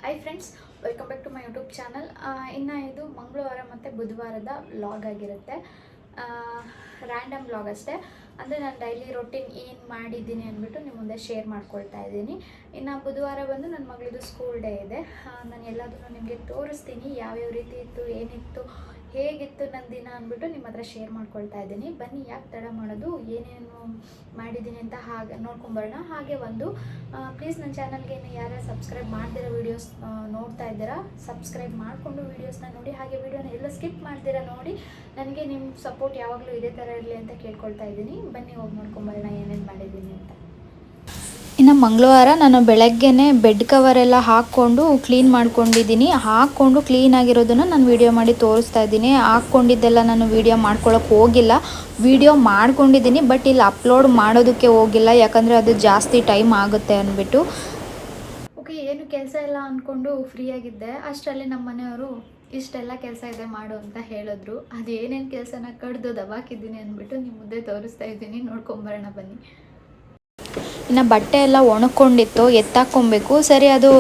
Hi friends, welcome back to my YouTube channel. ಇನ್ನು ಇದು ಮಂಗಳವಾರ ಮತ್ತು ಬುಧವಾರದ ವ್ಲಾಗ್ ಆಗಿರುತ್ತೆ. ರ್ಯಾಂಡಮ್ ವ್ಲಾಗ್ ಅಷ್ಟೇ. ಅಂದರೆ ನಾನು ಡೈಲಿ ರೊಟೀನ್ ಏನು ಮಾಡಿದ್ದೀನಿ ಅಂದ್ಬಿಟ್ಟು ನಿಮ್ಮ ಮುಂದೆ ಶೇರ್ ಮಾಡ್ಕೊಳ್ತಾ ಇದ್ದೀನಿ. ಇನ್ನು ಬುಧವಾರ ಬಂದು ನನ್ನ ಮಗಳದು ಸ್ಕೂಲ್ ಡೇ ಇದೆ. ನಾನು ಎಲ್ಲದನ್ನು ನಿಮಗೆ ತೋರಿಸ್ತೀನಿ, ಯಾವ್ಯಾವ ರೀತಿ ಇತ್ತು, ಏನಿತ್ತು, ಹೇಗಿತ್ತು ನನ್ನ ದಿನ ಅಂದ್ಬಿಟ್ಟು ನಿಮ್ಮ ಹತ್ರ ಶೇರ್ ಮಾಡ್ಕೊಳ್ತಾ ಇದ್ದೀನಿ. ಬನ್ನಿ, ಯಾಕೆ ತಡ ಮಾಡೋದು, ಏನೇನು ಮಾಡಿದ್ದೀನಿ ಅಂತ ಹಾಗೆ ನೋಡ್ಕೊಂಬರೋಣ. ಹಾಗೆ ಒಂದು ಪ್ಲೀಸ್ ನನ್ನ ಚಾನಲ್ಗೆ ಯಾರು ಸಬ್ಸ್ಕ್ರೈಬ್ ಮಾಡ್ದಿರೋ ವೀಡಿಯೋಸ್ ನೋಡ್ತಾ ಇದ್ದೀರಾ, ಸಬ್ಸ್ಕ್ರೈಬ್ ಮಾಡಿಕೊಂಡು ವೀಡಿಯೋಸ್ನ ನೋಡಿ. ಹಾಗೆ ವೀಡಿಯೋನ ಎಲ್ಲ ಸ್ಕಿಪ್ ಮಾಡ್ದಿರಾ ನೋಡಿ. ನನಗೆ ನಿಮ್ಮ ಸಪೋರ್ಟ್ ಯಾವಾಗಲೂ ಇದೇ ಥರ ಇರಲಿ ಅಂತ ಕೇಳ್ಕೊಳ್ತಾ ಇದ್ದೀನಿ. ಬನ್ನಿ, ಹೋಗಿ ನೋಡ್ಕೊಂಬರೋಣ ಏನೇನು ಮಾಡಿದ್ದೀನಿ ಅಂತ. ಇನ್ನು ಮಂಗಳವಾರ ನಾನು ಬೆಳಗ್ಗೆನೇ ಬೆಡ್ ಕವರೆಲ್ಲ ಹಾಕ್ಕೊಂಡು ಕ್ಲೀನ್ ಮಾಡ್ಕೊಂಡಿದ್ದೀನಿ. ಹಾಕ್ಕೊಂಡು ಕ್ಲೀನಾಗಿರೋದನ್ನು ನಾನು ವೀಡಿಯೋ ಮಾಡಿ ತೋರಿಸ್ತಾ ಇದ್ದೀನಿ. ಹಾಕ್ಕೊಂಡಿದ್ದೆಲ್ಲ ನಾನು ವೀಡಿಯೋ ಮಾಡ್ಕೊಳ್ಳೋಕೆ ಹೋಗಿಲ್ಲ. ವೀಡಿಯೋ ಮಾಡ್ಕೊಂಡಿದ್ದೀನಿ, ಬಟ್ ಇಲ್ಲಿ ಅಪ್ಲೋಡ್ ಮಾಡೋದಕ್ಕೆ ಹೋಗಿಲ್ಲ, ಯಾಕಂದರೆ ಅದು ಜಾಸ್ತಿ ಟೈಮ್ ಆಗುತ್ತೆ ಅಂದ್ಬಿಟ್ಟು. ಓಕೆ, ಏನು ಕೆಲಸ ಇಲ್ಲ ಅಂದ್ಕೊಂಡು ಫ್ರೀಯಾಗಿದ್ದೆ. ಅಷ್ಟರಲ್ಲಿ ನಮ್ಮ ಮನೆಯವರು ಇಷ್ಟೆಲ್ಲ ಕೆಲಸ ಇದೆ ಮಾಡು ಅಂತ ಹೇಳಿದ್ರು. ಅದು ಏನೇನು ಕೆಲಸನ ಕಡ್ದು ದಬಾಕಿದ್ದೀನಿ ಅಂದ್ಬಿಟ್ಟು ನಿಮ್ಮ ಮುಂದೆ ತೋರಿಸ್ತಾ ಇದ್ದೀನಿ. ನೋಡ್ಕೊಂಬರೋಣ ಬನ್ನಿ. ಇನ್ನು ಬಟ್ಟೆ ಎಲ್ಲ ಒಣಕೊಂಡಿತ್ತು, ಎತ್ತಾಕೊಬೇಕು. ಸರಿ, ಅದು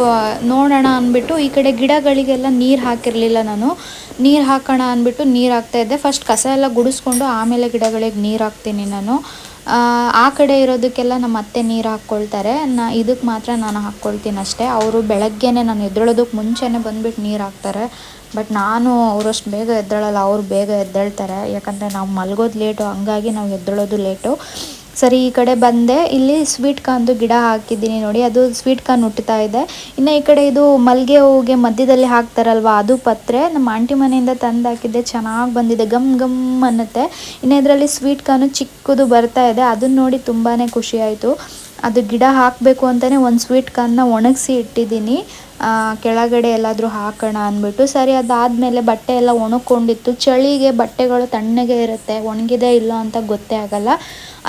ನೋಡೋಣ ಅಂದ್ಬಿಟ್ಟು ಈ ಕಡೆ ಗಿಡಗಳಿಗೆಲ್ಲ ನೀರು ಹಾಕಿರಲಿಲ್ಲ. ನಾನು ನೀರು ಹಾಕೋಣ ಅಂದ್ಬಿಟ್ಟು ನೀರು ಹಾಕ್ತಾಯಿದ್ದೆ. ಫಸ್ಟ್ ಕಸ ಎಲ್ಲ ಗುಡಿಸ್ಕೊಂಡು ಆಮೇಲೆ ಗಿಡಗಳಿಗೆ ನೀರು ಹಾಕ್ತೀನಿ ನಾನು. ಆ ಕಡೆ ಇರೋದಕ್ಕೆಲ್ಲ ನಮ್ಮ ಅತ್ತೆ ನೀರು ಹಾಕ್ಕೊಳ್ತಾರೆ, ಇದಕ್ಕೆ ಮಾತ್ರ ನಾನು ಹಾಕ್ಕೊಳ್ತೀನಿ ಅಷ್ಟೇ. ಅವರು ಬೆಳಗ್ಗೆನೇ ನಾನು ಎದ್ದೇಳೋದಕ್ಕೆ ಮುಂಚೆನೇ ಬಂದುಬಿಟ್ಟು ನೀರು ಹಾಕ್ತಾರೆ. ಬಟ್ ನಾನು ಅವರಷ್ಟು ಬೇಗ ಎದ್ದೇಳಲ್ಲ, ಅವ್ರು ಬೇಗ ಎದ್ದೇಳ್ತಾರೆ. ಯಾಕಂದರೆ ನಾವು ಮಲಗೋದು ಲೇಟು, ಹಂಗಾಗಿ ನಾವು ಎದ್ದೇಳೋದು ಲೇಟು. ಸರಿ, ಈ ಕಡೆ ಬಂದೆ. ಇಲ್ಲಿ ಸ್ವೀಟ್ ಕಾರ್ನ್ದು ಗಿಡ ಹಾಕಿದ್ದೀನಿ ನೋಡಿ, ಅದು ಸ್ವೀಟ್ ಕಾರ್ನ್ ಹುಟ್ಟುತ್ತಾ ಇದೆ. ಇನ್ನು ಈ ಕಡೆ ಇದು ಮಲ್ಲಿಗೆ ಹೂವಿಗೆ ಮಧ್ಯದಲ್ಲಿ ಹಾಕ್ತಾರಲ್ವ, ಅದು ಪತ್ರೆ ನಮ್ಮ ಆಂಟಿ ಮನೆಯಿಂದ ತಂದು ಹಾಕಿದ್ದೆ. ಚೆನ್ನಾಗಿ ಬಂದಿದೆ, ಗಮ್ ಗಮ್ ಅನ್ನುತ್ತೆ. ಇನ್ನು ಇದರಲ್ಲಿ ಸ್ವೀಟ್ ಕಾರ್ನು ಚಿಕ್ಕದು ಬರ್ತಾ ಇದೆ. ಅದನ್ನು ನೋಡಿ ತುಂಬಾ ಖುಷಿ ಆಯಿತು. ಅದು ಗಿಡ ಹಾಕಬೇಕು ಅಂತಲೇ ಒಂದು ಸ್ವೀಟ್ ಕಾರ್ನ ಒಣಗಿಸಿ ಇಟ್ಟಿದ್ದೀನಿ, ಕೆಳಗಡೆ ಎಲ್ಲಾದರೂ ಹಾಕೋಣ ಅಂದ್ಬಿಟ್ಟು. ಸರಿ, ಅದಾದಮೇಲೆ ಬಟ್ಟೆ ಎಲ್ಲ ಒಣಕೊಂಡಿತ್ತು. ಚಳಿಗೆ ಬಟ್ಟೆಗಳು ತಣ್ಣಗೆ ಇರುತ್ತೆ, ಒಣಗಿದೆ ಇಲ್ಲ ಅಂತ ಗೊತ್ತೇ ಆಗಲ್ಲ.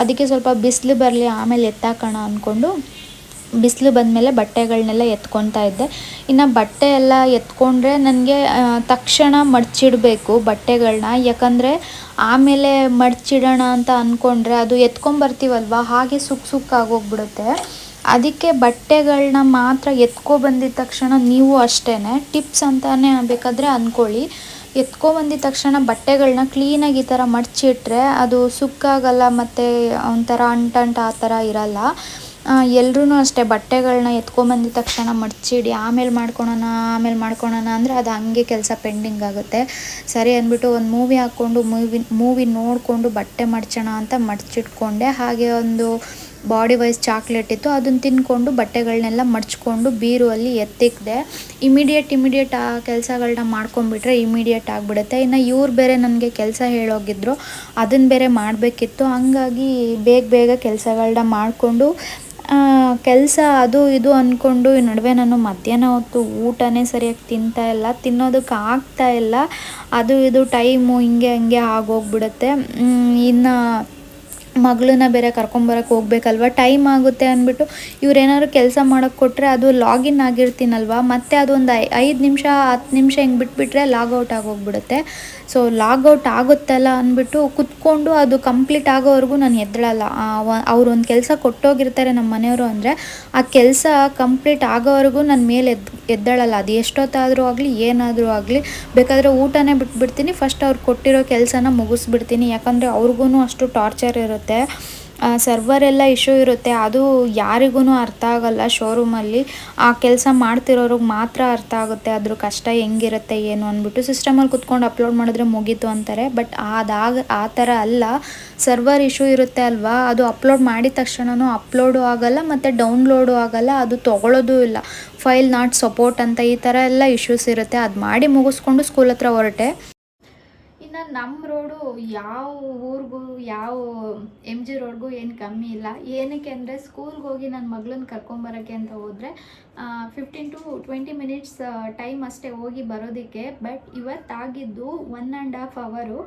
ಅದಕ್ಕೆ ಸ್ವಲ್ಪ ಬಿಸಿಲು ಬರಲಿ ಆಮೇಲೆ ಎತ್ತಾಕೋಣ ಅಂದ್ಕೊಂಡು ಬಿಸಿಲು ಬಂದಮೇಲೆ ಬಟ್ಟೆಗಳನ್ನೆಲ್ಲ ಎತ್ಕೊತಾ ಇದ್ದೆ. ಇನ್ನು ಬಟ್ಟೆ ಎಲ್ಲ ಎತ್ಕೊಂಡ್ರೆ ನನಗೆ ತಕ್ಷಣ ಮಡಚಿಡಬೇಕು ಬಟ್ಟೆಗಳನ್ನ, ಯಾಕಂದರೆ ಆಮೇಲೆ ಮಡಚಿಡೋಣ ಅಂತ ಅಂದ್ಕೊಂಡ್ರೆ ಅದು ಎತ್ಕೊಂಬರ್ತೀವಲ್ವ, ಹಾಗೆ ಸುಕ್ಕಾಗೋಗ್ಬಿಡುತ್ತೆ. ಅದಕ್ಕೆ ಬಟ್ಟೆಗಳನ್ನ ಮಾತ್ರ ಎತ್ಕೊಬಂದಿದ ತಕ್ಷಣ, ನೀವು ಅಷ್ಟೇ ಟಿಪ್ಸ್ ಅಂತಲೇ ಬೇಕಾದರೆ ಅಂದ್ಕೊಳ್ಳಿ, ಎತ್ಕೊಬಂದಿದ ತಕ್ಷಣ ಬಟ್ಟೆಗಳನ್ನ ಕ್ಲೀನಾಗಿ ಈ ಥರ ಮಡಚಿಟ್ರೆ ಅದು ಸುಕ್ಕಾಗಲ್ಲ, ಮತ್ತು ಒಂಥರ ಅಂಟಂಟು ಆ ಥರ ಇರಲ್ಲ. ಎಲ್ಲರೂ ಅಷ್ಟೇ ಬಟ್ಟೆಗಳನ್ನ ಎತ್ಕೊಂಬಂದಿದ ತಕ್ಷಣ ಮಡಚಿಡಿ, ಆಮೇಲೆ ಮಾಡ್ಕೊಳೋಣ ಅಂದರೆ ಅದು ಹಂಗೆ ಕೆಲಸ ಪೆಂಡಿಂಗ್ ಆಗುತ್ತೆ. ಸರಿ ಅಂದ್ಬಿಟ್ಟು ಒಂದು ಮೂವಿ ಹಾಕ್ಕೊಂಡು ಮೂವಿ ನೋಡಿಕೊಂಡು ಬಟ್ಟೆ ಮಡ್ಚೋಣ ಅಂತ ಮಡಚಿಟ್ಕೊಂಡೆ. ಹಾಗೆ ಒಂದು ಬಾಡಿ ವೈಸ್ ಚಾಕ್ಲೇಟ್ ಇತ್ತು, ಅದನ್ನು ತಿಂದ್ಕೊಂಡು ಬಟ್ಟೆಗಳನ್ನೆಲ್ಲ ಮಡ್ಚ್ಕೊಂಡು ಬೀರುವಲ್ಲಿ ಎತ್ತಿಕ್ದೆ. ಇಮಿಡಿಯೇಟ್ ಆ ಕೆಲಸಗಳನ್ನ ಮಾಡ್ಕೊಂಡ್ಬಿಟ್ರೆ ಇಮಿಡಿಯೇಟ್ ಆಗಿಬಿಡುತ್ತೆ. ಇನ್ನು ಇವ್ರು ಬೇರೆ ನನಗೆ ಕೆಲಸ ಹೇಳೋಗಿದ್ರು, ಅದನ್ನು ಬೇರೆ ಮಾಡಬೇಕಿತ್ತು. ಹಂಗಾಗಿ ಬೇಗ ಕೆಲಸಗಳನ್ನ ಮಾಡಿಕೊಂಡು ಕೆಲಸ ಅದು ಇದು ಅಂದ್ಕೊಂಡು ಈ ನಡುವೆ ನಾನು ಮಧ್ಯಾಹ್ನ ಹೊತ್ತು ಊಟನೇ ಸರಿಯಾಗಿ ತಿಂತಾಯಿಲ್ಲ, ತಿನ್ನೋದಕ್ಕೆ ಆಗ್ತಾಯಿಲ್ಲ. ಅದು ಇದು ಟೈಮು ಹಿಂಗೆ ಆಗೋಗ್ಬಿಡುತ್ತೆ. ಇನ್ನು ಮಗಳನ್ನ ಬೇರೆ ಕರ್ಕೊಂಬರಕ್ಕೆ ಹೋಗ್ಬೇಕಲ್ವ, ಟೈಮ್ ಆಗುತ್ತೆ ಅಂದ್ಬಿಟ್ಟು ಇವ್ರೇನಾದ್ರು ಕೆಲಸ ಮಾಡೋಕ್ಕೆ ಕೊಟ್ಟರೆ ಅದು ಲಾಗಿನ್ ಆಗಿರ್ತೀನಲ್ವ, ಮತ್ತು ಅದೊಂದು 5 ನಿಮಿಷ 10 ನಿಮಿಷ ಹಿಂಗೆ ಬಿಟ್ಬಿಟ್ರೆ ಲಾಗೌಟ್ ಆಗೋಗ್ಬಿಡುತ್ತೆ. ಸೊ ಲಾಗೌಟ್ ಆಗುತ್ತಲ್ಲ ಅಂದ್ಬಿಟ್ಟು ಕುತ್ಕೊಂಡು ಅದು ಕಂಪ್ಲೀಟ್ ಆಗೋವರೆಗೂ ನಾನು ಎದ್ದೇಳಲ್ಲ. ಅವ್ರು ಒಂದು ಕೆಲಸ ಕೊಟ್ಟೋಗಿರ್ತಾರೆ ನಮ್ಮ ಮನೆಯವರು ಅಂದರೆ, ಆ ಕೆಲಸ ಕಂಪ್ಲೀಟ್ ಆಗೋವರೆಗೂ ನನ್ನ ಮೇಲೆ ಎದ್ದೇಳಲ್ಲ. ಅದು ಎಷ್ಟೊತ್ತಾದರೂ ಆಗಲಿ ಏನಾದರೂ ಆಗಲಿ, ಬೇಕಾದರೆ ಊಟನೇ ಬಿಟ್ಬಿಡ್ತೀನಿ, ಫಸ್ಟ್ ಅವ್ರು ಕೊಟ್ಟಿರೋ ಕೆಲಸನ ಮುಗಿಸ್ಬಿಡ್ತೀನಿ. ಯಾಕಂದರೆ ಅವ್ರಿಗೂ ಅಷ್ಟು ಟಾರ್ಚರ್ ಇರುತ್ತೆ, ಸರ್ವರ್ ಎಲ್ಲ ಇಶ್ಯೂ ಇರುತ್ತೆ. ಅದು ಯಾರಿಗೂ ಅರ್ಥ ಆಗಲ್ಲ. ಶೋರೂಮಲ್ಲಿ ಆ ಕೆಲಸ ಮಾಡ್ತಿರೋರಿಗೆ ಮಾತ್ರ ಅರ್ಥ ಆಗುತ್ತೆ ಅದ್ರ ಕಷ್ಟ ಹೆಂಗಿರುತ್ತೆ ಏನು ಅಂದ್ಬಿಟ್ಟು. ಸಿಸ್ಟಮಲ್ಲಿ ಕುತ್ಕೊಂಡು ಅಪ್ಲೋಡ್ ಮಾಡಿದ್ರೆ ಮುಗೀತು ಅಂತಾರೆ, ಬಟ್ ಆ ಥರ ಅಲ್ಲ. ಸರ್ವರ್ ಇಶ್ಯೂ ಇರುತ್ತೆ ಅಲ್ವಾ, ಅದು ಅಪ್ಲೋಡ್ ಮಾಡಿದ ತಕ್ಷಣವೂ ಅಪ್ಲೋಡು ಆಗಲ್ಲ ಮತ್ತು ಡೌನ್ಲೋಡು ಆಗಲ್ಲ, ಅದು ತೊಗೊಳ್ಳೋದು ಇಲ್ಲ. ಫೈಲ್ ನಾಟ್ ಸಪೋರ್ಟ್ ಅಂತ ಈ ಥರ ಎಲ್ಲ ಇಶ್ಯೂಸ್ ಇರುತ್ತೆ. ಅದು ಮಾಡಿ ಮುಗಿಸ್ಕೊಂಡು ಸ್ಕೂಲ್ ಹತ್ರ ಹೊರಟೆ. ಇನ್ನು ನಮ್ಮ ರೋಡು ಯಾವ ಊರಿಗೂ ಯಾವ MG ರೋಡ್ಗೂ ಏನು ಕಮ್ಮಿ ಇಲ್ಲ. ಏನಕ್ಕೆ ಅಂದರೆ ಸ್ಕೂಲ್ಗೆ ಹೋಗಿ ನನ್ನ ಮಗಳನ್ನ ಕರ್ಕೊಂಬರೋಕ್ಕೆ ಅಂತ ಹೋದರೆ 15 to 20 ಮಿನಿಟ್ಸ್ ಟೈಮ್ ಅಷ್ಟೇ ಹೋಗಿ ಬರೋದಕ್ಕೆ. ಬಟ್ ಇವತ್ತಾಗಿದ್ದು 1.5 ಅವರು.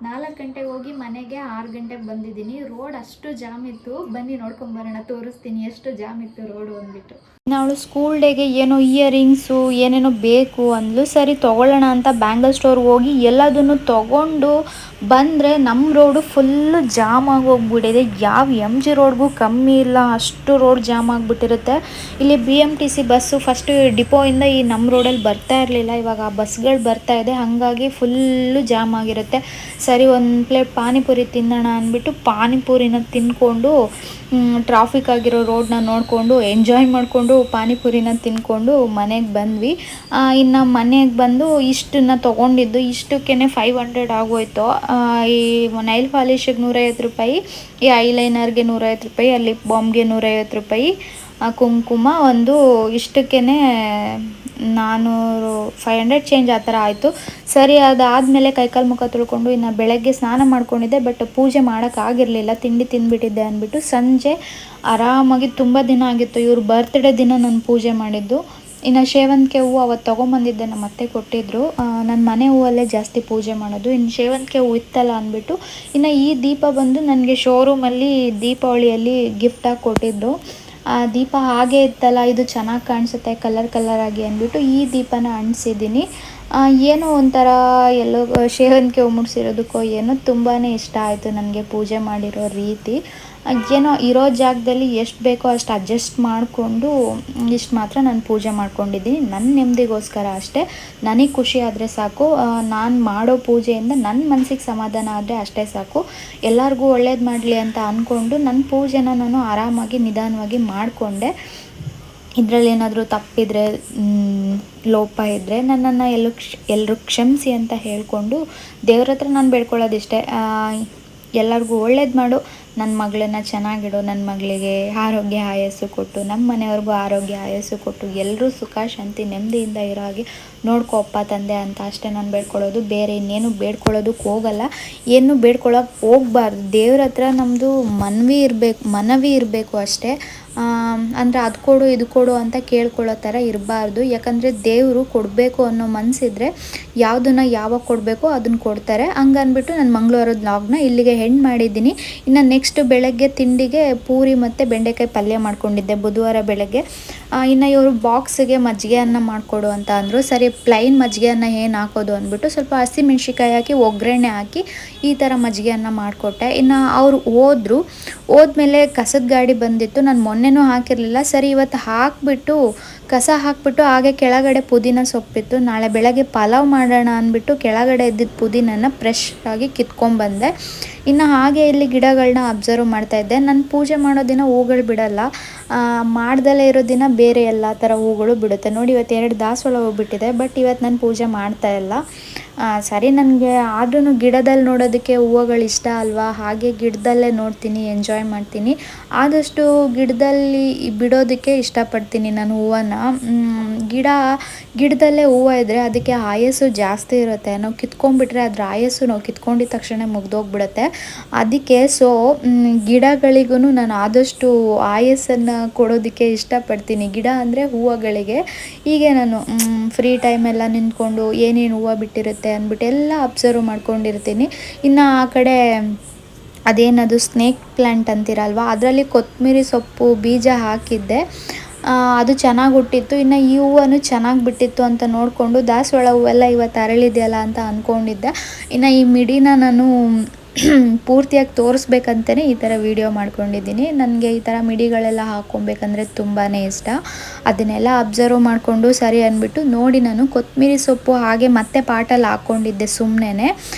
4 ಗಂಟೆಗೆ ಹೋಗಿ ಮನೆಗೆ 6 ಗಂಟೆಗೆ ಬಂದಿದ್ದೀನಿ. ರೋಡ್ ಅಷ್ಟು ಜಾಮ್ ಇತ್ತು. ಬನ್ನಿ ನೋಡ್ಕೊಂಬರೋಣ, ತೋರಿಸ್ತೀನಿ ಎಷ್ಟು ಜಾಮ್ ಇತ್ತು ರೋಡು ಅಂದ್ಬಿಟ್ಟು. ಅವಳು ಸ್ಕೂಲ್ ಡೇಗೆ ಏನೋ ಇಯರಿಂಗ್ಸು ಏನೇನೋ ಬೇಕು ಅಂದ್ಲು. ಸರಿ ತೊಗೊಳ್ಳೋಣ ಅಂತ ಬ್ಯಾಂಗಲ್ ಸ್ಟೋರ್ಗೆ ಹೋಗಿ ಎಲ್ಲದನ್ನು ತೊಗೊಂಡು ಬಂದರೆ ನಮ್ಮ ರೋಡು ಫುಲ್ಲು ಜಾಮ್ ಆಗೋಗ್ಬಿಟ್ಟಿದೆ. ಯಾವ MG ರೋಡ್ಗೂ ಕಮ್ಮಿ ಇಲ್ಲ, ಅಷ್ಟು ರೋಡ್ ಜಾಮ್ ಆಗಿಬಿಟ್ಟಿರುತ್ತೆ. ಇಲ್ಲಿ BMTC ಬಸ್ಸು ಫಸ್ಟು ಡಿಪೋಯಿಂದ ಈ ನಮ್ಮ ರೋಡಲ್ಲಿ ಬರ್ತಾ ಇರಲಿಲ್ಲ, ಇವಾಗ ಆ ಬಸ್ಗಳು ಬರ್ತಾ ಇದೆ, ಹಾಗಾಗಿ ಫುಲ್ಲು ಜಾಮ್ ಆಗಿರುತ್ತೆ. ಸರಿ ಒಂದು ಪ್ಲೇಟ್ ಪಾನಿಪುರಿ ತಿನ್ನೋಣ ಅಂದ್ಬಿಟ್ಟು ಪಾನಿಪುರಿನ ತಿಂದ್ಕೊಂಡು ಟ್ರಾಫಿಕ್ ಆಗಿರೋ ರೋಡನ್ನ ನೋಡಿಕೊಂಡು ಎಂಜಾಯ್ ಮಾಡಿಕೊಂಡು ಪಾನಿಪುರಿನ ತಿಂದ್ಕೊಂಡು ಮನೆಗೆ ಬಂದ್ವಿ. ಇನ್ನು ಮನೆಗೆ ಬಂದು ಇಷ್ಟನ್ನು ತೊಗೊಂಡಿದ್ದು ಇಷ್ಟಕ್ಕೇ 500 ಆಗೋಯ್ತು. ಈ ನೈಲ್ ಪಾಲಿಶಿಗೆ 150 ರೂಪಾಯಿ, ಈ ಐಲೈನರ್ಗೆ 150 ರೂಪಾಯಿ, ಆ ಲಿಪ್ ಬಾಮ್ಗೆ 150 ರೂಪಾಯಿ, ಕುಂಕುಮ ಒಂದು ಇಷ್ಟಕ್ಕೇ 500 ಚೇಂಜ್ ಆ ಥರ ಆಯಿತು. ಸರಿ, ಅದಾದಮೇಲೆ ಕೈಕಾಲು ಮುಖ ತೊಳ್ಕೊಂಡು ಇನ್ನು ಬೆಳಗ್ಗೆ ಸ್ನಾನ ಮಾಡ್ಕೊಂಡಿದ್ದೆ, ಬಟ್ ಪೂಜೆ ಮಾಡೋಕ್ಕಾಗಿರಲಿಲ್ಲ, ತಿಂಡಿ ತಿಂದುಬಿಟ್ಟಿದ್ದೆ ಅಂದ್ಬಿಟ್ಟು ಸಂಜೆ ಆರಾಮಾಗಿ ತುಂಬ ದಿನ ಆಗಿತ್ತು ಇವ್ರ ಬರ್ತ್ಡೇ ದಿನ ನಾನು ಪೂಜೆ ಮಾಡಿದ್ದು. ಇನ್ನು ಸೇವಂತಿಗೆ ಹೂವು ಅವತ್ತು ತೊಗೊಂಬಂದಿದ್ದೆ, ನಮ್ಮ ಅತ್ತೆ ಕೊಟ್ಟಿದ್ದರು. ನನ್ನ ಮನೆ ಹೂವಲ್ಲೇ ಜಾಸ್ತಿ ಪೂಜೆ ಮಾಡೋದು, ಇನ್ನು ಸೇವಂತಿಗೆ ಹೂವು ಇತ್ತಲ್ಲ ಅಂದ್ಬಿಟ್ಟು. ಇನ್ನು ಈ ದೀಪ ಬಂದು ನನಗೆ ಶೋರೂಮಲ್ಲಿ ದೀಪಾವಳಿಯಲ್ಲಿ ಗಿಫ್ಟಾಗಿ ಕೊಟ್ಟಿದ್ದರು. ಆ ದೀಪ ಹಾಗೆ ಇತ್ತಲ್ಲ, ಇದು ಚೆನ್ನಾಗಿ ಕಾಣಿಸುತ್ತೆ ಕಲರ್ ಆಗಿ ಅಂದ್ಬಿಟ್ಟು ಈ ದೀಪನ ಅಂಟಿಸಿದ್ದೀನಿ. ಏನೋ ಒಂಥರ ಎಲ್ಲೋ ಸೇವಂತಿಗೆ ಹೂವು ಮುಡಿಸಿರೋದಕ್ಕೋ ಏನೋ ತುಂಬಾ ಇಷ್ಟ ಆಯಿತು ನನಗೆ ಪೂಜೆ ಮಾಡಿರೋ ರೀತಿ. ಏನೋ ಇರೋ ಜಾಗದಲ್ಲಿ ಎಷ್ಟು ಬೇಕೋ ಅಷ್ಟು ಅಡ್ಜಸ್ಟ್ ಮಾಡಿಕೊಂಡು ಇಷ್ಟು ಮಾತ್ರ ನಾನು ಪೂಜೆ ಮಾಡ್ಕೊಂಡಿದ್ದೀನಿ, ನನ್ನ ನೆಮ್ಮದಿಗೋಸ್ಕರ ಅಷ್ಟೇ. ನನಗೆ ಖುಷಿ ಆದರೆ ಸಾಕು, ನಾನು ಮಾಡೋ ಪೂಜೆಯಿಂದ ನನ್ನ ಮನಸ್ಸಿಗೆ ಸಮಾಧಾನ ಆದರೆ ಅಷ್ಟೇ ಸಾಕು. ಎಲ್ಲರಿಗೂ ಒಳ್ಳೇದು ಮಾಡಲಿ ಅಂತ ಅಂದ್ಕೊಂಡು ನನ್ನ ಪೂಜೆನ ನಾನು ಆರಾಮಾಗಿ ನಿಧಾನವಾಗಿ ಮಾಡಿಕೊಂಡೆ. ಇದರಲ್ಲಿ ಏನಾದರೂ ತಪ್ಪಿದರೆ ಲೋಪ ಇದ್ದರೆ ನನ್ನನ್ನು ಎಲ್ಲರೂ ಕ್ಷಮಿಸಿ ಅಂತ ಹೇಳಿಕೊಂಡು ದೇವ್ರ ಹತ್ರ ನಾನು ಬೇಡ್ಕೊಳ್ಳೋದಿಷ್ಟೇ, ಎಲ್ಲರಿಗೂ ಒಳ್ಳೇದು ಮಾಡು, ನನ್ನ ಮಗಳನ್ನ ಚೆನ್ನಾಗಿಡು, ನನ್ನ ಮಗಳಿಗೆ ಆರೋಗ್ಯ ಆಯಸ್ಸು ಕೊಟ್ಟು, ನಮ್ಮ ಮನೆಯವ್ರಿಗೂ ಆರೋಗ್ಯ ಆಯಸ್ಸು ಕೊಟ್ಟು, ಎಲ್ಲರೂ ಸುಖ ಶಾಂತಿ ನೆಮ್ಮದಿಯಿಂದ ಇರೋ ಹಾಗೆ ನೋಡ್ಕೊಪ್ಪ ತಂದೆ ಅಂತ ಅಷ್ಟೇ ನಾನು ಬೇಡ್ಕೊಳ್ಳೋದು. ಬೇರೆ ಇನ್ನೇನು ಬೇಡ್ಕೊಳ್ಳೋದಕ್ಕೆ ಹೋಗಲ್ಲ, ಏನು ಬೇಡ್ಕೊಳ್ಳೋಕೆ ಹೋಗ್ಬಾರ್ದು. ದೇವ್ರ ಹತ್ರ ನಮ್ಮದು ಮನವಿ ಇರಬೇಕು ಅಷ್ಟೇ. ಅಂದರೆ ಅದು ಕೊಡು ಇದು ಕೊಡು ಅಂತ ಕೇಳ್ಕೊಳ್ಳೋ ಥರ ಇರಬಾರ್ದು. ಯಾಕಂದರೆ ದೇವರು ಕೊಡಬೇಕು ಅನ್ನೋ ಮನಸ್ಸಿದ್ರೆ ಯಾವುದನ್ನು ಯಾವಾಗ ಕೊಡಬೇಕೋ ಅದನ್ನು ಕೊಡ್ತಾರೆ. ಹಂಗನ್ಬಿಟ್ಟು ನಾನು ಮಂಗಳವಾರದ ವ್ಲಾಗ್ನ ಇಲ್ಲಿಗೆ ಹೆಣ್ಣು ಮಾಡಿದ್ದೀನಿ. ಇನ್ನು ನೆಕ್ಸ್ಟ್ ಬೆಳಗ್ಗೆ ತಿಂಡಿಗೆ ಪೂರಿ ಮತ್ತು ಬೆಂಡೆಕಾಯಿ ಪಲ್ಯ ಮಾಡ್ಕೊಂಡಿದ್ದೆ ಬುಧವಾರ ಬೆಳಗ್ಗೆ. ಇನ್ನು ಇವರು ಬಾಕ್ಸಿಗೆ ಮಜ್ಜಿಗೆ ಅನ್ನ ಮಾಡಿಕೊಡು ಅಂತ ಅಂದರು. ಸರಿ, ಪ್ಲೈನ್ ಮಜ್ಜಿಗೆ ಅನ್ನ ಏನು ಹಾಕೋದು ಅಂದ್ಬಿಟ್ಟು ಸ್ವಲ್ಪ ಹಸಿಮೆಣ್ಸಿಕಾಯಿ ಹಾಕಿ ಒಗ್ಗರಣೆ ಹಾಕಿ ಈ ಥರ ಮಜ್ಜಿಗೆ ಅನ್ನ ಮಾಡಿಕೊಟ್ಟೆ. ಇನ್ನು ಅವರು ಹೋದ್ಮೇಲೆ ಕಸದ ಗಾಡಿ ಬಂದಿತ್ತು, ನಾನು ಮೊನ್ನೆನೂ ಹಾಕಿರಲಿಲ್ಲ. ಸರಿ, ಇವತ್ತು ಕಸ ಹಾಕಿಬಿಟ್ಟು ಹಾಗೆ ಕೆಳಗಡೆ ಪುದೀನ ಸೊಪ್ಪಿತ್ತು, ನಾಳೆ ಬೆಳಗ್ಗೆ ಪಲಾವ್ ಮಾಡೋಣ ಅಂದ್ಬಿಟ್ಟು ಕೆಳಗಡೆ ಇದ್ದಿದ್ದ ಪುದೀನನ ಫ್ರೆಶ್ ಆಗಿ ಕಿತ್ಕೊಂಡ್ಬಂದೆ. ಇನ್ನು ಹಾಗೆ ಇಲ್ಲಿ ಗಿಡಗಳನ್ನ ಅಬ್ಸರ್ವ್ ಮಾಡ್ತಾಯಿದ್ದೆ. ನಾನು ಪೂಜೆ ಮಾಡೋ ದಿನ ಹೂಗಳು ಬಿಡಲ್ಲ, ಮಾಡ್ದಲೇ ಇರೋ ದಿನ ಬೇರೆ ಎಲ್ಲ ಥರ ಹೂಗಳು ಬಿಡುತ್ತೆ. ನೋಡಿ, ಇವತ್ತು 2 ದಾಸವಾಳ ಹೂ ಬಿಟ್ಟಿದೆ, ಬಟ್ ಇವತ್ತು ನಾನು ಪೂಜೆ ಮಾಡ್ತಾಯಿಲ್ಲ. ಸರಿ, ನನಗೆ ಆದ್ರೂ ಗಿಡದಲ್ಲಿ ನೋಡೋದಕ್ಕೆ ಹೂವುಗಳು ಇಷ್ಟ ಅಲ್ವಾ, ಹಾಗೆ ಗಿಡದಲ್ಲೇ ನೋಡ್ತೀನಿ, ಎಂಜಾಯ್ ಮಾಡ್ತೀನಿ. ಆದಷ್ಟು ಗಿಡದಲ್ಲಿ ಬಿಡೋದಕ್ಕೆ ಇಷ್ಟಪಡ್ತೀನಿ ನಾನು ಹೂವನ್ನು. ಗಿಡದಲ್ಲೇ ಹೂವು ಇದ್ದರೆ ಅದಕ್ಕೆ ಆಯಸ್ಸು ಜಾಸ್ತಿ ಇರುತ್ತೆ. ನಾವು ಕಿತ್ಕೊಂಡ್ಬಿಟ್ರೆ ಅದರ ಆಯಸ್ಸು ನಾವು ಕಿತ್ಕೊಂಡಿದ್ದ ತಕ್ಷಣ ಮುಗ್ದೋಗ್ಬಿಡುತ್ತೆ. ಅದಕ್ಕೆ ಗಿಡಗಳಿಗೂ ನಾನು ಆದಷ್ಟು ಆಯಸ್ಸನ್ನು ಕೊಡೋದಕ್ಕೆ ಇಷ್ಟಪಡ್ತೀನಿ. ಗಿಡ ಅಂದರೆ ಹೂವುಗಳಿಗೆ. ಹೀಗೆ ನಾನು ಫ್ರೀ ಟೈಮೆಲ್ಲ ನಿಂತ್ಕೊಂಡು ಏನೇನು ಹೂವು ಬಿಟ್ಟಿರುತ್ತೆ ಅಂದ್ಬಿಟ್ಟು ಎಲ್ಲ ಅಬ್ಸರ್ವ್ ಮಾಡ್ಕೊಂಡಿರ್ತೀನಿ. ಇನ್ನು ಆ ಕಡೆ ಅದೇನದು ಸ್ನೇಕ್ ಪ್ಲ್ಯಾಂಟ್ ಅಂತೀರಲ್ವ, ಅದರಲ್ಲಿ ಕೊತ್ತಂಬರಿ ಸೊಪ್ಪು ಬೀಜ ಹಾಕಿದ್ದೆ, ಅದು ಚೆನ್ನಾಗಿ ಹುಟ್ಟಿತ್ತು. ಇನ್ನು ಈ ಹೂವನ್ನು ಚೆನ್ನಾಗಿ ಬಿಟ್ಟಿತ್ತು ಅಂತ ನೋಡಿಕೊಂಡು ದಾಸವಾಳ ಹೂವೆಲ್ಲ ಇವತ್ತು ಅರಳಿದೆಯಲ್ಲ ಅಂತ ಅಂದ್ಕೊಂಡಿದ್ದೆ. ಇನ್ನು ಈ ಮಿಡಿನ ನಾನು ಪೂರ್ತಿಯಾಗಿ ತೋರಿಸ್ಬೇಕಂತಲೇ ಈ ಥರ ವೀಡಿಯೋ ಮಾಡ್ಕೊಂಡಿದ್ದೀನಿ. ನನಗೆ ಈ ಥರ ಮಿಡಿಗಳೆಲ್ಲ ಹಾಕ್ಕೊಬೇಕಂದ್ರೆ ತುಂಬಾ ಇಷ್ಟ. ಅದನ್ನೆಲ್ಲ ಅಬ್ಸರ್ವ್ ಮಾಡಿಕೊಂಡು ಸರಿ ಅಂದ್ಬಿಟ್ಟು ನೋಡಿ ನಾನು ಕೊತ್ತಂಬರಿ ಸೊಪ್ಪು ಹಾಗೆ ಮತ್ತೆ ಪಾಟಲ್ಲಿ ಹಾಕ್ಕೊಂಡಿದ್ದೆ ಸುಮ್ಮನೆ.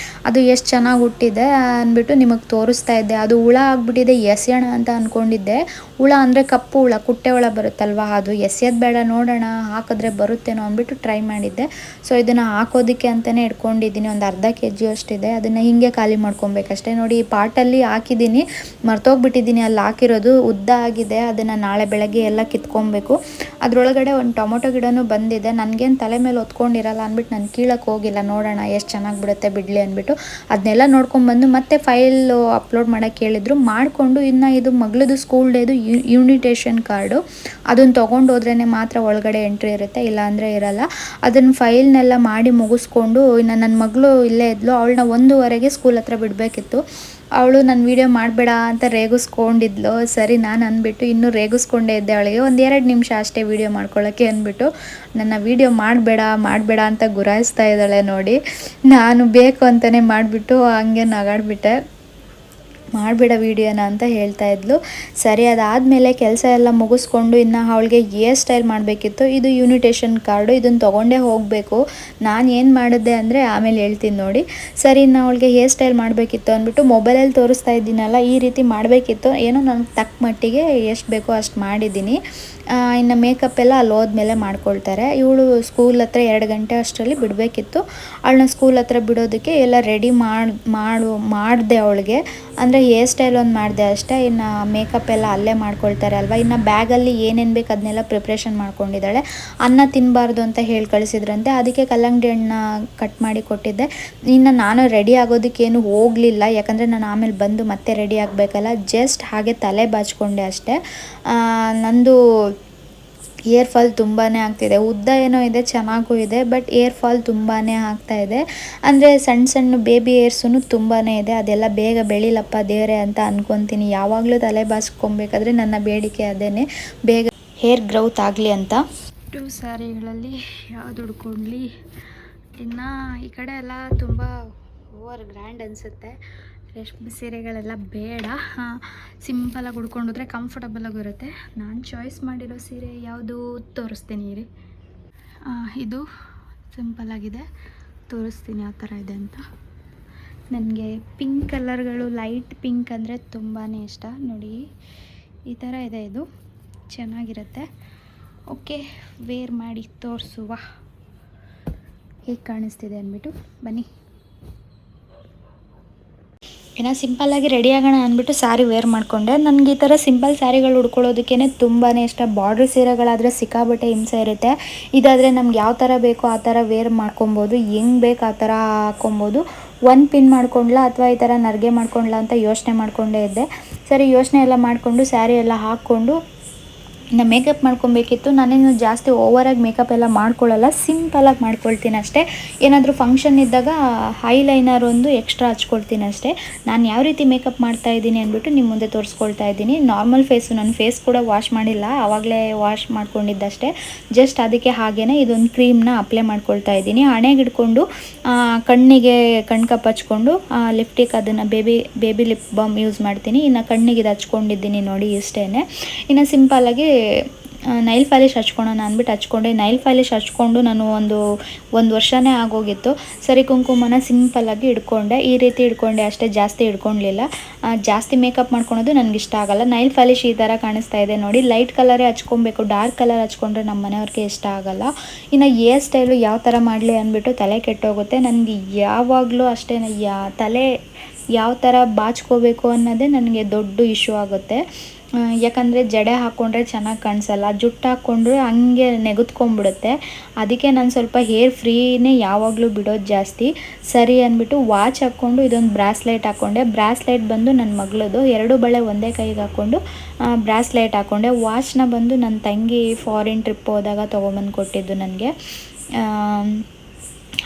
ಅದು ಎಷ್ಟು ಚೆನ್ನಾಗಿ ಹುಟ್ಟಿದೆ ಅಂದ್ಬಿಟ್ಟು ನಿಮಗೆ ತೋರಿಸ್ತಾ ಇದ್ದೆ. ಅದು ಹುಳ ಆಗಿಬಿಟ್ಟಿದೆ, ಎಸೆಯೋಣ ಅಂತ ಅಂದ್ಕೊಂಡಿದ್ದೆ. ಹುಳ ಅಂದರೆ ಕಪ್ಪು ಹುಳ, ಕುಟ್ಟೆ ಹುಳ ಬರುತ್ತಲ್ವ, ಅದು ಎಸೆಯೋದು ಬೇಡ, ನೋಡೋಣ ಹಾಕಿದ್ರೆ ಬರುತ್ತೇನೋ ಅಂದ್ಬಿಟ್ಟು ಟ್ರೈ ಮಾಡಿದ್ದೆ. ಸೊ ಇದನ್ನು ಹಾಕೋದಕ್ಕೆ ಅಂತಲೇ ಇಟ್ಕೊಂಡಿದ್ದೀನಿ. ಒಂದು ಅರ್ಧ kg ಅಷ್ಟಿದೆ, ಅದನ್ನು ಹೀಗೆ ಖಾಲಿ ಮಾಡ್ಕೊಬೇಕಷ್ಟೇ. ನೋಡಿ, ಈ ಪಾಟಲ್ಲಿ ಹಾಕಿದ್ದೀನಿ, ಮರ್ತೋಗ್ಬಿಟ್ಟಿದ್ದೀನಿ ಅಲ್ಲಿ ಹಾಕಿರೋದು, ಉದ್ದ ಆಗಿದೆ. ಅದನ್ನು ನಾಳೆ ಬೆಳಗ್ಗೆ ಎಲ್ಲ ಕಿತ್ಕೊಬೇಕು. ಅದರೊಳಗಡೆ ಒಂದು ಟೊಮೊಟೊ ಗಿಡನೂ ಬಂದಿದೆ. ನನಗೇನು ತಲೆ ಮೇಲೆ ಹೊತ್ಕೊಂಡಿರಲ್ಲ ಅಂದ್ಬಿಟ್ಟು ನಾನು ಕೀಳಕ್ಕೆ ಹೋಗಿಲ್ಲ, ನೋಡೋಣ ಎಷ್ಟು ಚೆನ್ನಾಗಿ ಬಿಡುತ್ತೆ ಬಿಡಲಿ ಅಂದ್ಬಿಟ್ಟು. ಅದನ್ನೆಲ್ಲ ನೋಡ್ಕೊಂಡ್ಬಂದು ಮತ್ತೆ ಫೈಲು ಅಪ್ಲೋಡ್ ಮಾಡೋಕ್ಕೆ ಹೇಳಿದ್ರು, ಮಾಡಿಕೊಂಡು. ಇನ್ನು ಇದು ಮಗಳದು ಸ್ಕೂಲ್ ಡೇದು ಇನ್ವಿಟೇಷನ್ ಕಾರ್ಡು, ಅದನ್ನು ತೊಗೊಂಡು ಹೋದ್ರೇ ಮಾತ್ರ ಒಳಗಡೆ ಎಂಟ್ರಿ ಇರುತ್ತೆ, ಇಲ್ಲಾಂದರೆ ಇರಲ್ಲ. ಅದನ್ನು ಫೈಲ್ನೆಲ್ಲ ಮಾಡಿ ಮುಗಿಸ್ಕೊಂಡು ಇನ್ನು ನನ್ನ ಮಗಳು ಇಲ್ಲೇ ಇದ್ಲು, ಅವಳನ್ನ 1:15 ಸ್ಕೂಲ್ ಹತ್ರ ಮಾಡಬೇಕಿತ್ತು. ಅವಳು ನನ್ನ ವೀಡಿಯೋ ಮಾಡಬೇಡ ಅಂತ ರೇಗಿಸ್ಕೊಂಡಿದ್ಲು. ಸರಿ ನಾನು ಅಂದ್ಬಿಟ್ಟು ಇನ್ನೂ ರೇಗಿಸ್ಕೊಂಡೇ ಇದ್ದೆ ಅವಳಿಗೆ, ಒಂದು 2 ನಿಮಿಷ ಅಷ್ಟೇ ವೀಡಿಯೋ ಮಾಡ್ಕೊಳ್ಳೋಕ್ಕೆ ಅಂದ್ಬಿಟ್ಟು ನನ್ನ ವೀಡಿಯೋ ಮಾಡಬೇಡ ಅಂತ ಗುರಾಯಿಸ್ತಾ ಇದ್ದಾಳೆ ನೋಡಿ. ನಾನು ಬೇಕು ಅಂತಲೇ ಮಾಡಿಬಿಟ್ಟು ಹಂಗೆ ನಗಾಡ್ಬಿಟ್ಟೆ, ಮಾಡಬೇಡ ವೀಡಿಯೋನ ಅಂತ ಹೇಳ್ತಾ ಇದ್ಲು. ಸರಿ ಅದಾದಮೇಲೆ ಕೆಲಸ ಎಲ್ಲ ಮುಗಿಸ್ಕೊಂಡು ಇನ್ನು ಅವಳಿಗೆ ಹೇರ್ ಸ್ಟೈಲ್ ಮಾಡಬೇಕಿತ್ತು. ಇದು ಇನ್ವಿಟೇಷನ್ ಕಾರ್ಡು, ಇದನ್ನು ತೊಗೊಂಡೇ ಹೋಗಬೇಕು. ನಾನು ಏನು ಮಾಡಿದ್ದೆ ಅಂದರೆ ಆಮೇಲೆ ಹೇಳ್ತೀನಿ ನೋಡಿ. ಸರಿ ಇನ್ನು ಅವಳಿಗೆ ಹೇರ್ ಸ್ಟೈಲ್ ಮಾಡಬೇಕಿತ್ತು ಅಂದ್ಬಿಟ್ಟು ಮೊಬೈಲಲ್ಲಿ ತೋರಿಸ್ತಾ ಇದ್ದೀನಲ್ಲ, ಈ ರೀತಿ ಮಾಡಬೇಕಿತ್ತು. ಏನೋ ನನಗೆ ತಕ್ಕ ಮಟ್ಟಿಗೆ ಎಷ್ಟು ಬೇಕೋ ಅಷ್ಟು ಮಾಡಿದ್ದೀನಿ. ಇನ್ನು ಮೇಕಪ್ ಎಲ್ಲ ಅಲ್ಲಿ ಹೋದ್ಮೇಲೆ ಮಾಡ್ಕೊಳ್ತಾರೆ. ಇವಳು ಸ್ಕೂಲ್ ಹತ್ರ 2 ಗಂಟೆ ಅಷ್ಟರಲ್ಲಿ ಬಿಡಬೇಕಿತ್ತು. ಅವಳನ್ನ ಸ್ಕೂಲ್ ಹತ್ರ ಬಿಡೋದಕ್ಕೆ ಎಲ್ಲ ರೆಡಿ ಮಾಡಿದೆ ಅವಳಿಗೆ. ಅಂದರೆ ಹೇರ್ ಸ್ಟೈಲ್ ಒಂದು ಮಾಡಿದೆ ಅಷ್ಟೇ, ಇನ್ನು ಮೇಕಪ್ ಎಲ್ಲ ಅಲ್ಲೇ ಮಾಡ್ಕೊಳ್ತಾರೆ ಅಲ್ವಾ. ಇನ್ನು ಬ್ಯಾಗಲ್ಲಿ ಏನೇನು ಬೇಕು ಅದನ್ನೆಲ್ಲ ಪ್ರಿಪ್ರೇಷನ್ ಮಾಡ್ಕೊಂಡಿದ್ದಾಳೆ. ಅನ್ನ ತಿನ್ನಬಾರ್ದು ಅಂತ ಹೇಳಿ ಕಳಿಸಿದ್ರಂತೆ, ಅದಕ್ಕೆ ಕಲ್ಲಂಗಡಿ ಹಣ್ಣು ಕಟ್ ಮಾಡಿ ಕೊಟ್ಟಿದ್ದೆ. ಇನ್ನು ನಾನು ರೆಡಿ ಆಗೋದಕ್ಕೇನು ಹೋಗಲಿಲ್ಲ, ಯಾಕಂದರೆ ನಾನು ಆಮೇಲೆ ಬಂದು ಮತ್ತೆ ರೆಡಿ ಆಗಬೇಕಲ್ಲ. ಜಸ್ಟ್ ಹಾಗೆ ತಲೆ ಬಾಚ್ಕೊಂಡೆ ಅಷ್ಟೇ. ನಂದು ಏರ್ ಫಾಲ್ ತುಂಬಾ ಆಗ್ತಿದೆ. ಉದ್ದ ಏನೋ ಇದೆ, ಚೆನ್ನಾಗೂ ಇದೆ, ಬಟ್ ಏರ್ ಫಾಲ್ ತುಂಬಾ ಆಗ್ತಾಯಿದೆ. ಅಂದರೆ ಸಣ್ಣ ಬೇಬಿ ಏರ್ಸೂ ತುಂಬಾ ಇದೆ. ಅದೆಲ್ಲ ಬೇಗ ಬೆಳಿಲಪ್ಪ ದೇವರೇ ಅಂತ ಅಂದ್ಕೊತೀನಿ. ಯಾವಾಗಲೂ ತಲೆ ಬಾಚ್ಕೊಬೇಕಾದ್ರೆ ನನ್ನ ಬೇಡಿಕೆ ಅದೇನೆ, ಬೇಗ ಹೇರ್ ಗ್ರೌತ್ ಆಗಲಿ ಅಂತ. 2 ಸ್ಯಾರಿಗಳಲ್ಲಿ ಯಾವುದು ಉಡ್ಕೊಳ್ಳಿ. ಇನ್ನು ಈ ಕಡೆ ಎಲ್ಲ ತುಂಬ ಓವರ್ ಗ್ರ್ಯಾಂಡ್ ಅನಿಸುತ್ತೆ. ರೇಷ್ಮೆ ಸೀರೆಗಳೆಲ್ಲ ಬೇಡ, ಸಿಂಪಲಾಗಿ ಉಡ್ಕೊಂಡೋದ್ರೆ ಕಂಫರ್ಟಬಲಾಗಿರುತ್ತೆ. ನಾನು ಚಾಯ್ಸ್ ಮಾಡಿರೋ ಸೀರೆ ಯಾವುದು ತೋರಿಸ್ತೀನಿ ರೀ. ಇದು ಸಿಂಪಲಾಗಿದೆ, ತೋರಿಸ್ತೀನಿ ಯಾವ ಥರ ಇದೆ ಅಂತ. ನನಗೆ ಪಿಂಕ್ ಕಲರ್ಗಳು, ಲೈಟ್ ಪಿಂಕ್ ಅಂದರೆ ತುಂಬಾ ಇಷ್ಟ ನೋಡಿ. ಈ ಥರ ಇದೆ, ಇದು ಚೆನ್ನಾಗಿರುತ್ತೆ. ಓಕೆ, ವೇರ್ ಮಾಡಿ ತೋರಿಸುವ ಹೇಗೆ ಕಾಣಿಸ್ತಿದೆ ಅಂದ್ಬಿಟ್ಟು ಬನ್ನಿ. ಏನೋ ಸಿಂಪಲ್ಲಾಗಿ ರೆಡಿ ಆಗೋಣ ಅಂದ್ಬಿಟ್ಟು ಸ್ಯಾರಿ ವೇರ್ ಮಾಡಿಕೊಂಡೆ. ನನಗೆ ಈ ಥರ ಸಿಂಪಲ್ ಸ್ಯಾರಿಗಳು ಉಡ್ಕೊಳ್ಳೋದಕ್ಕೇ ತುಂಬಾ ಇಷ್ಟ. ಬಾರ್ಡ್ರ್ ಸೀರೆಗಳಾದರೆ ಸಿಕ್ಕಾಬಟ್ಟೆ ಹಿಂಸೆ ಇರುತ್ತೆ. ಇದಾದರೆ ನಮ್ಗೆ ಯಾವ ಥರ ಬೇಕೋ ಆ ಥರ ವೇರ್ ಮಾಡ್ಕೊಬೋದು, ಹೆಂಗೆ ಬೇಕು ಆ ಥರ ಹಾಕ್ಕೊಬೋದು. 1 ಪಿನ್ ಮಾಡ್ಕೊಂಡ್ಲಾ ಅಥವಾ ಈ ಥರ ನರ್ಗೆ ಮಾಡ್ಕೊಂಡ್ಲಾ ಅಂತ ಯೋಚನೆ ಮಾಡ್ಕೊಂಡೇ ಇದ್ದೆ. ಸರಿ ಯೋಚನೆ ಎಲ್ಲ ಮಾಡಿಕೊಂಡು ಸ್ಯಾರಿ ಎಲ್ಲ ಹಾಕ್ಕೊಂಡು ಇನ್ನು ಮೇಕಪ್ ಮಾಡ್ಕೊಬೇಕಿತ್ತು. ನಾನೇನು ಜಾಸ್ತಿ ಓವರಾಗಿ ಮೇಕಪ್ ಎಲ್ಲ ಮಾಡ್ಕೊಳ್ಳಲ್ಲ, ಸಿಂಪಲಾಗಿ ಮಾಡ್ಕೊಳ್ತೀನಿ ಅಷ್ಟೇ. ಏನಾದರೂ ಫಂಕ್ಷನ್ ಇದ್ದಾಗ ಐಲೈನರ್ ಒಂದು ಎಕ್ಸ್ಟ್ರಾ ಹಚ್ಕೊಳ್ತೀನಿ ಅಷ್ಟೇ. ನಾನು ಯಾವ ರೀತಿ ಮೇಕಪ್ ಮಾಡ್ತಾಯಿದ್ದೀನಿ ಅಂದ್ಬಿಟ್ಟು ನಿಮ್ಮ ಮುಂದೆ ತೋರಿಸ್ಕೊಳ್ತಾ ಇದ್ದೀನಿ. ನಾರ್ಮಲ್ ಫೇಸು, ನನ್ನ ಫೇಸ್ ಕೂಡ ವಾಶ್ ಮಾಡಿಲ್ಲ, ಆವಾಗಲೇ ವಾಶ್ ಮಾಡ್ಕೊಂಡಿದ್ದಷ್ಟೇ. ಜಸ್ಟ್ ಅದಕ್ಕೆ ಹಾಗೇ ಇದೊಂದು ಕ್ರೀಮ್ನ ಅಪ್ಲೈ ಮಾಡ್ಕೊಳ್ತಾ ಇದ್ದೀನಿ. ಹಣೆಗೆ ಹಿಡ್ಕೊಂಡು ಕಣ್ಣಿಗೆ ಕಣ್ಕಪ್ ಹಚ್ಕೊಂಡು ಲಿಪ್ಟಿಕ್ ಅದನ್ನು ಬೇಬಿ ಲಿಪ್ ಬಾಮ್ ಯೂಸ್ ಮಾಡ್ತೀನಿ. ಇನ್ನು ಕಣ್ಣಿಗೆ ಇದು ಹಚ್ಕೊಂಡಿದ್ದೀನಿ ನೋಡಿ, ಇಷ್ಟೇ. ಇನ್ನು ಸಿಂಪಲ್ಲಾಗಿ ನೈಲ್ ಪಾಲಿಶ್ ಹಚ್ಕೊಳ್ಳೋಣ ಅಂದ್ಬಿಟ್ಟು ಹಚ್ಕೊಂಡೆ. ನೈಲ್ ಪಾಲಿಶ್ ಹಚ್ಕೊಂಡು ನಾನು ಒಂದು ವರ್ಷನೇ ಆಗೋಗಿತ್ತು. ಸರಿ ಕುಂಕುಮನ ಸಿಂಪಲ್ಲಾಗಿ ಹಿಡ್ಕೊಂಡೆ, ಈ ರೀತಿ ಹಿಡ್ಕೊಂಡೆ ಅಷ್ಟೇ, ಜಾಸ್ತಿ ಹಿಡ್ಕೊಳ್ಲಿಲ್ಲ. ಜಾಸ್ತಿ ಮೇಕಪ್ ಮಾಡ್ಕೊಳೋದು ನನಗಿಷ್ಟ ಆಗಲ್ಲ. ನೈಲ್ ಪಾಲಿಶ್ ಈ ಥರ ಕಾಣಿಸ್ತಾ ಇದೆ ನೋಡಿ. ಲೈಟ್ ಕಲರೇ ಹಚ್ಕೊಬೇಕು, ಡಾರ್ಕ್ ಕಲರ್ ಹಚ್ಕೊಂಡ್ರೆ ನಮ್ಮ ಮನೆಯವ್ರಿಗೆ ಇಷ್ಟ ಆಗಲ್ಲ. ಇನ್ನು ಹೇರ್ ಸ್ಟೈಲು ಯಾವ ಥರ ಮಾಡಲಿ ಅಂದ್ಬಿಟ್ಟು ತಲೆ ಕೆಟ್ಟೋಗುತ್ತೆ ನನಗೆ. ಯಾವಾಗಲೂ ಅಷ್ಟೇ, ತಲೆ ಯಾವ ಥರ ಬಾಚ್ಕೋಬೇಕು ಅನ್ನೋದೇ ನನಗೆ ದೊಡ್ಡ ಇಶ್ಯೂ ಆಗುತ್ತೆ. ಯಾಕಂದರೆ ಜಡೆ ಹಾಕ್ಕೊಂಡ್ರೆ ಚೆನ್ನಾಗಿ ಕಾಣಿಸಲ್ಲ, ಜುಟ್ಟು ಹಾಕ್ಕೊಂಡ್ರೆ ಹಂಗೆ ನೆಗೆದ್ಕೊಂಡ್ಬಿಡುತ್ತೆ. ಅದಕ್ಕೆ ನಾನು ಸ್ವಲ್ಪ ಹೇರ್ ಫ್ರೀನೇ ಯಾವಾಗಲೂ ಬಿಡೋದು ಜಾಸ್ತಿ. ಸರಿ ಅಂದ್ಬಿಟ್ಟು ವಾಚ್ ಹಾಕ್ಕೊಂಡು ಇದೊಂದು ಬ್ರಾಸ್ಲೈಟ್ ಹಾಕ್ಕೊಂಡೆ. ಬ್ರಾಸ್ಲೈಟ್ ಬಂದು ನನ್ನ ಮಗಳದು, 2 ಬಳೆ ಒಂದೇ ಕೈಗೆ ಹಾಕ್ಕೊಂಡು ಬ್ರಾಸ್ಲೈಟ್ ಹಾಕ್ಕೊಂಡೆ. ವಾಚ್ನ ಬಂದು ನನ್ನ ತಂಗಿ ಫಾರಿನ್ ಟ್ರಿಪ್ ಹೋದಾಗ ತೊಗೊಂಬಂದು ಕೊಟ್ಟಿದ್ದು ನನಗೆ.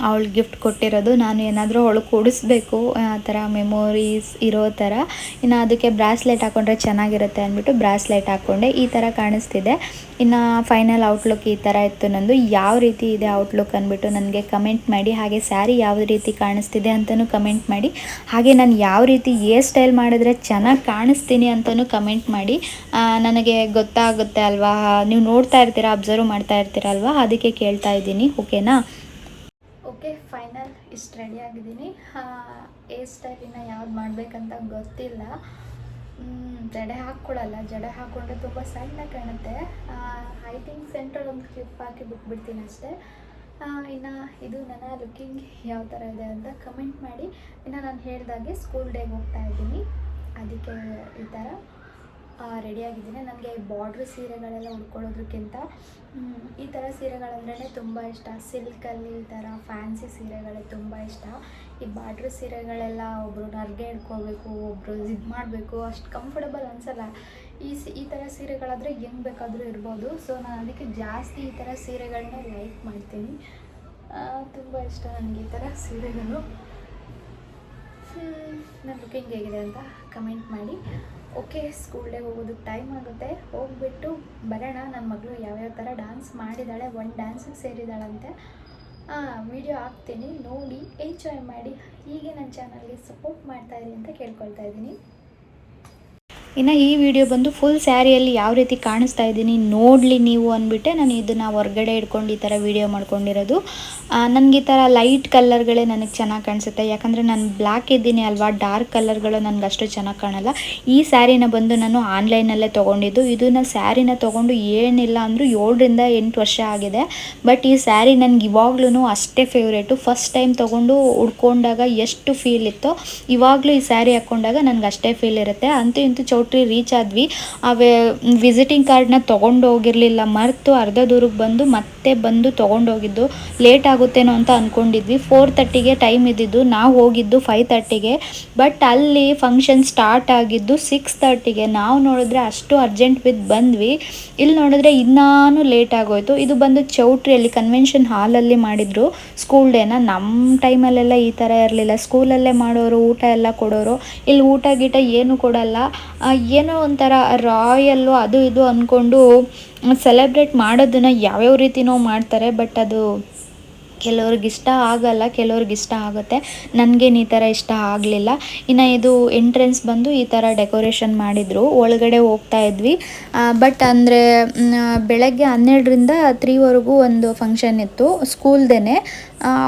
ಅವಳು ಗಿಫ್ಟ್ ಕೊಟ್ಟಿರೋದು. ನಾನು ಏನಾದರೂ ಅವಳಿಗೆ ಕೊಡಿಸ್ಬೇಕು, ಆ ಥರ ಮೆಮೊರೀಸ್ ಇರೋ ಥರ. ಇನ್ನು ಅದಕ್ಕೆ ಬ್ರಾಸ್ಲೆಟ್ ಹಾಕ್ಕೊಂಡ್ರೆ ಚೆನ್ನಾಗಿರುತ್ತೆ ಅಂದ್ಬಿಟ್ಟು ಬ್ರಾಸ್ಲೆಟ್ ಹಾಕ್ಕೊಂಡೆ. ಈ ಥರ ಕಾಣಿಸ್ತಿದೆ. ಇನ್ನು ಫೈನಲ್ ಔಟ್ಲುಕ್ ಈ ಥರ ಇತ್ತು ನಂದು. ಯಾವ ರೀತಿ ಇದೆ ಔಟ್ಲುಕ್ ಅಂದ್ಬಿಟ್ಟು ನನಗೆ ಕಮೆಂಟ್ ಮಾಡಿ. ಹಾಗೆ ಸ್ಯಾರಿ ಯಾವ ರೀತಿ ಕಾಣಿಸ್ತಿದೆ ಅಂತಲೂ ಕಮೆಂಟ್ ಮಾಡಿ. ಹಾಗೆ ನಾನು ಯಾವ ರೀತಿ ಹೇರ್ ಸ್ಟೈಲ್ ಮಾಡಿದ್ರೆ ಚೆನ್ನಾಗಿ ಕಾಣಿಸ್ತೀನಿ ಅಂತಲೂ ಕಮೆಂಟ್ ಮಾಡಿ. ನನಗೆ ಗೊತ್ತಾಗುತ್ತೆ ಅಲ್ವಾ, ನೀವು ನೋಡ್ತಾ ಇರ್ತೀರಾ, ಅಬ್ಸರ್ವ್ ಮಾಡ್ತಾ ಇರ್ತೀರಲ್ವಾ, ಅದಕ್ಕೆ ಕೇಳ್ತಾ ಇದ್ದೀನಿ. ಓಕೆನಾ? ಓಕೆ, ಫೈನಲ್ ಇಷ್ಟು ರೆಡಿ ಆಗಿದ್ದೀನಿ. ಹೇರ್ ಸ್ಟೈಲಿನ ಯಾವ್ದು ಮಾಡಬೇಕಂತ ಗೊತ್ತಿಲ್ಲ. ಜಡೆ ಹಾಕ್ಕೊಳ್ಳಲ್ಲ, ಜಡೆ ಹಾಕ್ಕೊಂಡ್ರೆ ತುಂಬ ಸಣ್ಣ ಕಾಣುತ್ತೆ. ಐ ಥಿಂಕ್ ಸೆಂಟ್ರಲ್ಲಿ ಒಂದು ಕ್ಲಿಪ್ ಹಾಕಿ ಬಿಟ್ಬಿಡ್ತೀನಿ ಅಷ್ಟೇ. ಇನ್ನು ಇದು ನನ್ನ ಲುಕ್ಕಿಂಗ್ ಯಾವ ಥರ ಇದೆ ಅಂತ ಕಮೆಂಟ್ ಮಾಡಿ. ಇನ್ನು ನಾನು ಹೇಳಿದಾಗೆ ಸ್ಕೂಲ್ ಡೇಗೆ ಹೋಗ್ತಾ ಇದ್ದೀನಿ, ಅದಕ್ಕೆ ಈ ಥರ ರೆಡಿಯಾಗಿದ್ದೀನಿ. ನನಗೆ ಬಾರ್ಡ್ರ್ ಸೀರೆಗಳೆಲ್ಲ ಉಡ್ಕೊಳ್ಳೋದಕ್ಕಿಂತ ಈ ಥರ ಸೀರೆಗಳಂದ್ರೇ ತುಂಬ ಇಷ್ಟ. ಸಿಲ್ಕಲ್ಲಿ ಈ ಥರ ಫ್ಯಾನ್ಸಿ ಸೀರೆಗಳೇ ತುಂಬ ಇಷ್ಟ. ಈ ಬಾರ್ಡ್ರ್ ಸೀರೆಗಳೆಲ್ಲ ಒಬ್ಬರು ನರ್ಗೆ ಹಿಡ್ಕೋಬೇಕು, ಒಬ್ಬರು ಜಿಪ್ ಮಾಡಬೇಕು, ಅಷ್ಟು ಕಂಫರ್ಟಬಲ್ ಅನಿಸಲ್ಲ. ಈ ಥರ ಸೀರೆಗಳಾದರೆ ಹೆಂಗೆ ಬೇಕಾದರೂ ಇರ್ಬೋದು. ಸೊ ನಾನು ಅದಕ್ಕೆ ಜಾಸ್ತಿ ಈ ಥರ ಸೀರೆಗಳನ್ನ ಲೈಕ್ ಮಾಡ್ತೀನಿ. ತುಂಬ ಇಷ್ಟ ನನಗೆ ಈ ಥರ ಸೀರೆಗಳು. ನನ್ನ ಲುಕಿಂಗ್ ಹೇಗಿದೆ ಅಂತ ಕಮೆಂಟ್ ಮಾಡಿ. ಓಕೆ, ಸ್ಕೂಲ್ ಡೇ ಹೋಗೋದಕ್ಕೆ ಟೈಮ್ ಆಗುತ್ತೆ, ಹೋಗ್ಬಿಟ್ಟು ಬರೋಣ. ನನ್ನ ಮಗಳು ಯಾವ್ಯಾವ ಥರ ಡ್ಯಾನ್ಸ್ ಮಾಡಿದ್ದಾಳೆ, ಒಂದು ಡ್ಯಾನ್ಸಿಗೆ ಸೇರಿದ್ದಾಳಂತೆ. ವಿಡಿಯೋ ಹಾಕ್ತೀನಿ, ನೋಡಿ ಎಂಜಾಯ್ ಮಾಡಿ. ಹೀಗೆ ನನ್ನ ಚಾನಲ್ಗೆ ಸಪೋರ್ಟ್ ಮಾಡ್ತಾಯಿರಿ ಅಂತ ಕೇಳ್ಕೊಳ್ತಾ ಇದ್ದೀನಿ. ಇನ್ನು ಈ ವಿಡಿಯೋ ಬಂದು ಫುಲ್ ಸ್ಯಾರಿಯಲ್ಲಿ ಯಾವ ರೀತಿ ಕಾಣಿಸ್ತಾ ಇದ್ದೀನಿ ನೋಡಲಿ ನೀವು ಅಂದ್ಬಿಟ್ಟೆ ನಾನು ಇದನ್ನು ಹೊರಗಡೆ ಇಟ್ಕೊಂಡು ಈ ಥರ ವಿಡಿಯೋ ಮಾಡ್ಕೊಂಡಿರೋದು. ನನಗೆ ಈ ಥರ ಲೈಟ್ ಕಲರ್ಗಳೇ ನನಗೆ ಚೆನ್ನಾಗಿ ಕಾಣಿಸುತ್ತೆ, ಯಾಕಂದರೆ ನಾನು ಬ್ಲ್ಯಾಕ್ ಇದ್ದೀನಿ ಅಲ್ವಾ, ಡಾರ್ಕ್ ಕಲರ್ಗಳು ನನಗೆ ಅಷ್ಟು ಚೆನ್ನಾಗಿ ಕಾಣಲ್ಲ. ಈ ಸ್ಯಾರಿನ ಬಂದು ನಾನು ಆನ್ಲೈನಲ್ಲೇ ತೊಗೊಂಡಿದ್ದು. ಇದನ್ನು ಸ್ಯಾರಿನ ತೊಗೊಂಡು ಏನಿಲ್ಲ ಅಂದರೂ 7ರಿಂದ 8 ವರ್ಷ ಆಗಿದೆ. ಬಟ್ ಈ ಸ್ಯಾರಿ ನನಗೆ ಇವಾಗ್ಲೂ ಅಷ್ಟೇ ಫೇವ್ರೇಟು. ಫಸ್ಟ್ ಟೈಮ್ ತೊಗೊಂಡು ಉಡ್ಕೊಂಡಾಗ ಎಷ್ಟು ಫೀಲ್ ಇತ್ತೋ ಇವಾಗಲೂ ಈ ಸ್ಯಾರಿ ಹಾಕ್ಕೊಂಡಾಗ ನನಗೆ ಅಷ್ಟೇ ಫೀಲ್ ಇರುತ್ತೆ. ಅಂತೂ ಇಂತೂ ಚೌಟ್ರಿ ರೀಚ್ ಆದ್ವಿ. ವಿಸಿಟಿಂಗ್ ಕಾರ್ಡ್ನ ತೊಗೊಂಡು ಹೋಗಿರಲಿಲ್ಲ, ಮರೆತು ಅರ್ಧ ದೂರಕ್ಕೆ ಮತ್ತೆ ಬಂದು ತೊಗೊಂಡೋಗಿದ್ದು. ಲೇಟ್ ಆಗುತ್ತೇನೋ ಅಂತ ಅಂದ್ಕೊಂಡಿದ್ವಿ. 4:30ಗೆ ಟೈಮ್ ಇದ್ದಿದ್ದು, ನಾವು ಹೋಗಿದ್ದು 5:30ಗೆ. ಬಟ್ ಅಲ್ಲಿ ಫಂಕ್ಷನ್ ಸ್ಟಾರ್ಟ್ ಆಗಿದ್ದು 6:30ಗೆ. ನಾವು ನೋಡಿದ್ರೆ ಅಷ್ಟು ಅರ್ಜೆಂಟ್ ಬಿದ್ದು ಬಂದ್ವಿ. ಇಲ್ಲಿ ನೋಡಿದ್ರೆ ಇನ್ನೂ ಲೇಟ್ ಆಗೋಯ್ತು. ಇದು ಬಂದು ಚೌಟ್ರಿಯಲ್ಲಿ ಕನ್ವೆನ್ಷನ್ ಹಾಲಲ್ಲಿ ಮಾಡಿದ್ರು ಸ್ಕೂಲ್ ಡೇನ. ನಮ್ಮ ಟೈಮಲ್ಲೆಲ್ಲ ಈ ಥರ ಇರಲಿಲ್ಲ, ಸ್ಕೂಲಲ್ಲೇ ಮಾಡೋರು, ಊಟ ಎಲ್ಲ ಕೊಡೋರು. ಇಲ್ಲಿ ಊಟ ಗೀಟ ಏನು ಕೊಡಲ್ಲ, ಏನೋ ಒಂಥರ ರಾಯಲ್ಲು ಅದು ಇದು ಅಂದ್ಕೊಂಡು ಸೆಲೆಬ್ರೇಟ್ ಮಾಡೋದನ್ನು ಯಾವ್ಯಾವ ರೀತಿನೋ ಮಾಡ್ತಾರೆ. ಬಟ್ ಅದು ಕೆಲವ್ರಿಗೆ ಇಷ್ಟ ಆಗಲ್ಲ, ಕೆಲವ್ರಿಗೆ ಇಷ್ಟ ಆಗುತ್ತೆ. ನನಗೇನು ಈ ಥರ ಇಷ್ಟ ಆಗಲಿಲ್ಲ. ಇನ್ನು ಇದು ಎಂಟ್ರೆನ್ಸ್ ಬಂದು ಈ ಥರ ಡೆಕೋರೇಷನ್ ಮಾಡಿದರು. ಒಳಗಡೆ ಹೋಗ್ತಾ ಇದ್ವಿ. ಬಟ್ ಅಂದರೆ ಬೆಳಗ್ಗೆ 12ರಿಂದ 3ವರೆಗೂ ಒಂದು ಫಂಕ್ಷನ್ ಇತ್ತು ಸ್ಕೂಲ್ದೇ.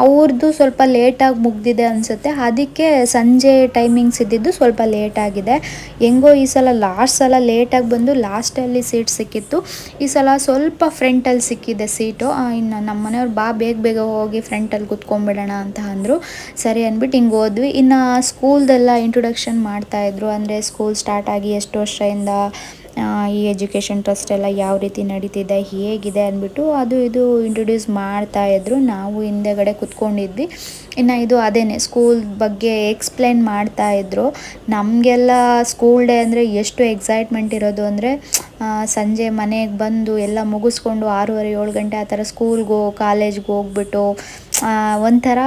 ಅವ್ರದ್ದು ಸ್ವಲ್ಪ ಲೇಟಾಗಿ ಮುಗ್ದಿದೆ ಅನಿಸುತ್ತೆ, ಅದಕ್ಕೆ ಸಂಜೆ ಟೈಮಿಂಗ್ಸ್ ಇದ್ದಿದ್ದು ಸ್ವಲ್ಪ ಲೇಟಾಗಿದೆ. ಹೆಂಗೋ ಈ ಸಲ ಲಾಸ್ಟ್ ಸಲ ಲೇಟಾಗಿ ಬಂದು ಲಾಸ್ಟಲ್ಲಿ ಸೀಟ್ ಸಿಕ್ಕಿತ್ತು. ಈ ಸಲ ಸ್ವಲ್ಪ ಫ್ರಂಟಲ್ಲಿ ಸಿಕ್ಕಿದೆ ಸೀಟು. ಇನ್ನು ನಮ್ಮ ಮನೆಯವ್ರು ಬೇಗ ಬೇಗ ಹೋಗಿ ಫ್ರಂಟಲ್ಲಿ ಕುತ್ಕೊಂಡ್ಬಿಡೋಣ ಅಂತ ಅಂದರು. ಸರಿ ಅಂದ್ಬಿಟ್ಟು ಹಿಂಗೆ ಹೋದ್ವಿ. ಇನ್ನು ಸ್ಕೂಲ್ದೆಲ್ಲ ಇಂಟ್ರೊಡಕ್ಷನ್ ಮಾಡ್ತಾಯಿದ್ರು, ಅಂದರೆ ಸ್ಕೂಲ್ ಸ್ಟಾರ್ಟ್ ಆಗಿ ಎಷ್ಟು ವರ್ಷದಿಂದ ಈ ಎಜುಕೇಷನ್ ಟ್ರಸ್ಟ್ ಎಲ್ಲ ಯಾವ ರೀತಿ ನಡೀತಿದೆ, ಹೇಗಿದೆ ಅಂದ್ಬಿಟ್ಟು ಅದು ಇದು ಇಂಟ್ರೊಡ್ಯೂಸ್ ಮಾಡ್ತಾಯಿದ್ರು. ನಾವು ಹಿಂದೆಗಡೆ ಕುತ್ಕೊಂಡಿದ್ವಿ. ಇನ್ನು ಇದು ಅದೇನೆ ಸ್ಕೂಲ್ ಬಗ್ಗೆ ಎಕ್ಸ್ಪ್ಲೇನ್ ಮಾಡ್ತಾಯಿದ್ರು. ನಮಗೆಲ್ಲ ಸ್ಕೂಲ್ ಡೇ ಅಂದರೆ ಎಷ್ಟು ಎಕ್ಸೈಟ್ಮೆಂಟ್ ಇರೋದು ಅಂದರೆ, ಸಂಜೆ ಮನೆಗೆ ಬಂದು ಎಲ್ಲ ಮುಗಿಸ್ಕೊಂಡು 6:30 7 ಗಂಟೆ ಆ ಥರ ಕಾಲೇಜ್ಗೆ ಹೋಗ್ಬಿಟ್ಟು ಒಂಥರ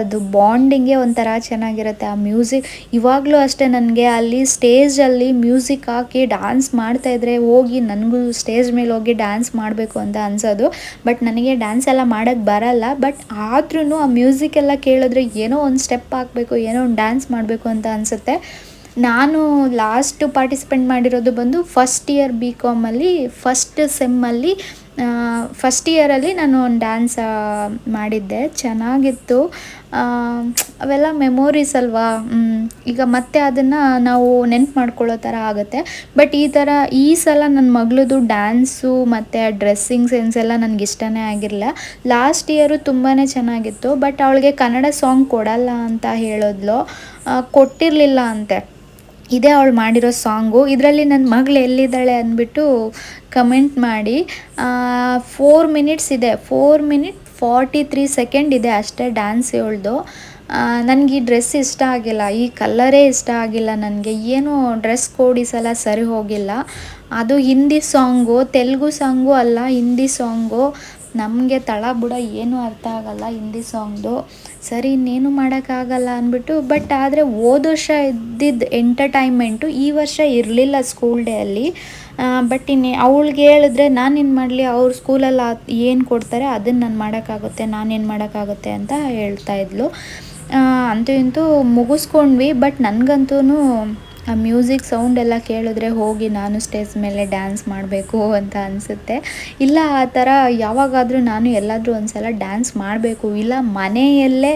ಅದು ಬಾಂಡಿಂಗೇ ಒಂಥರ ಚೆನ್ನಾಗಿರುತ್ತೆ. ಆ ಮ್ಯೂಸಿಕ್ ಇವಾಗಲೂ ಅಷ್ಟೇ, ನನಗೆ ಅಲ್ಲಿ ಸ್ಟೇಜಲ್ಲಿ ಮ್ಯೂಸಿಕ್ ಹಾಕಿ ಡ್ಯಾನ್ಸ್ ಮಾಡ್ತಾಯಿದ್ರೆ ಹೋಗಿ ನನಗೂ ಸ್ಟೇಜ್ ಮೇಲೆ ಹೋಗಿ ಡ್ಯಾನ್ಸ್ ಮಾಡಬೇಕು ಅಂತ ಅನ್ಸೋದು. ಬಟ್ ನನಗೆ ಡ್ಯಾನ್ಸ್ ಎಲ್ಲ ಮಾಡೋಕ್ಕೆ ಬರಲ್ಲ. ಬಟ್ ಆದ್ರೂ ಆ ಮ್ಯೂಸಿಕ್ ಎಲ್ಲ ಕೇಳಿದ್ರೆ ಏನೋ ಒಂದು ಸ್ಟೆಪ್ ಹಾಕಬೇಕು, ಏನೋ ಒಂದು ಡ್ಯಾನ್ಸ್ ಮಾಡಬೇಕು ಅಂತ ಅನಿಸುತ್ತೆ. ನಾನು ಲಾಸ್ಟ್ ಪಾರ್ಟಿಸಿಪೇಟ್ ಮಾಡಿರೋದು ಬಂದು ಫಸ್ಟ್ ಇಯರ್ BComಲ್ಲಿ ಫಸ್ಟ್ ಸೆಮ್ಮಲ್ಲಿ ಫಸ್ಟ್ ಇಯರಲ್ಲಿ ನಾನು ಒಂದು ಡ್ಯಾನ್ಸ್ ಮಾಡಿದ್ದೆ, ಚೆನ್ನಾಗಿತ್ತು. ಅವೆಲ್ಲ ಮೆಮೊರೀಸ್ ಅಲ್ವಾ, ಈಗ ಮತ್ತೆ ಅದನ್ನು ನಾವು ನೆನ್ಪು ಮಾಡ್ಕೊಳ್ಳೋ ಥರ ಆಗುತ್ತೆ. ಬಟ್ ಈ ಸಲ ನನ್ನ ಮಗಳದು ಡ್ಯಾನ್ಸು ಮತ್ತು ಡ್ರೆಸ್ಸಿಂಗ್ ಸೆನ್ಸ್ ಎಲ್ಲ ನನಗೆ ಇಷ್ಟನೇ ಆಗಿರಲಿಲ್ಲ. ಲಾಸ್ಟ್ ಇಯರು ತುಂಬಾ ಚೆನ್ನಾಗಿತ್ತು. ಬಟ್ ಅವಳಿಗೆ ಕನ್ನಡ ಸಾಂಗ್ ಕೊಡಲ್ಲ ಅಂತ ಹೇಳಿದ್ಲು, ಕೊಟ್ಟಿರಲಿಲ್ಲ ಅಂತೆ. ಇದೇ ಅವಳು ಮಾಡಿರೋ ಸಾಂಗು. ಇದರಲ್ಲಿ ನನ್ನ ಮಗಳು ಎಲ್ಲಿದ್ದಾಳೆ ಅಂದ್ಬಿಟ್ಟು ಕಮೆಂಟ್ ಮಾಡಿ. 4 ಮಿನಿಟ್ಸ್ ಇದೆ, 4 ಮಿನಿಟ್ 43 ಸೆಕೆಂಡ್ ಇದೆ ಅಷ್ಟೇ ಡ್ಯಾನ್ಸ್ ಇವಳ್ದು. ನನಗೆ ಈ ಡ್ರೆಸ್ ಇಷ್ಟ ಆಗಿಲ್ಲ, ಈ ಕಲ್ಲರೇ ಇಷ್ಟ ಆಗಿಲ್ಲ ನನಗೆ. ಏನೋ ಡ್ರೆಸ್ ಕೋಡ್ ಈ ಸಲ ಸರಿ ಹೋಗಿಲ್ಲ. ಅದು ಹಿಂದಿ ಸಾಂಗು, ತೆಲುಗು ಸಾಂಗು ಅಲ್ಲ, ಹಿಂದಿ ಸಾಂಗು. ನಮಗೆ ತಳ ಬುಡ ಏನೂ ಅರ್ಥ ಆಗಲ್ಲ ಹಿಂದಿ ಸಾಂಗ್ದು. ಸರಿ, ಇನ್ನೇನು ಮಾಡೋಕ್ಕಾಗಲ್ಲ ಅಂದ್ಬಿಟ್ಟು. ಬಟ್ ಆದರೆ ಹೋದ ವರ್ಷ ಇದ್ದಿದ್ದು ಎಂಟರ್ಟೈನ್ಮೆಂಟು ಈ ವರ್ಷ ಇರಲಿಲ್ಲ ಸ್ಕೂಲ್ ಡೇ ಅಲ್ಲಿ. ಬಟ್ ಅವಳಿಗೆ ಹೇಳಿದ್ರೆ ನಾನೇನು ಮಾಡಲಿ, ಅವ್ರ ಸ್ಕೂಲಲ್ಲಿ ಏನು ಕೊಡ್ತಾರೆ ಅದನ್ನು ನಾನು ಮಾಡೋಕ್ಕಾಗುತ್ತೆ, ನಾನೇನು ಮಾಡೋಕ್ಕಾಗುತ್ತೆ ಅಂತ ಹೇಳ್ತಾಯಿದ್ಲು. ಅಂತೂ ಇಂತೂ ಮುಗಿಸ್ಕೊಂಡ್ವಿ. ಬಟ್ ನನಗಂತೂ ಆ ಮ್ಯೂಸಿಕ್ ಸೌಂಡ್ ಎಲ್ಲ ಕೇಳಿದ್ರೆ ಹೋಗಿ ನಾನು ಸ್ಟೇಜ್ ಮೇಲೆ ಡ್ಯಾನ್ಸ್ ಮಾಡಬೇಕು ಅಂತ ಅನಿಸುತ್ತೆ. ಇಲ್ಲ ಆ ಥರ ಯಾವಾಗಾದರೂ ನಾನು ಎಲ್ಲಾದರೂ ಒಂದು ಸಲ ಡ್ಯಾನ್ಸ್ ಮಾಡಬೇಕು. ಇಲ್ಲ ಮನೆಯಲ್ಲೇ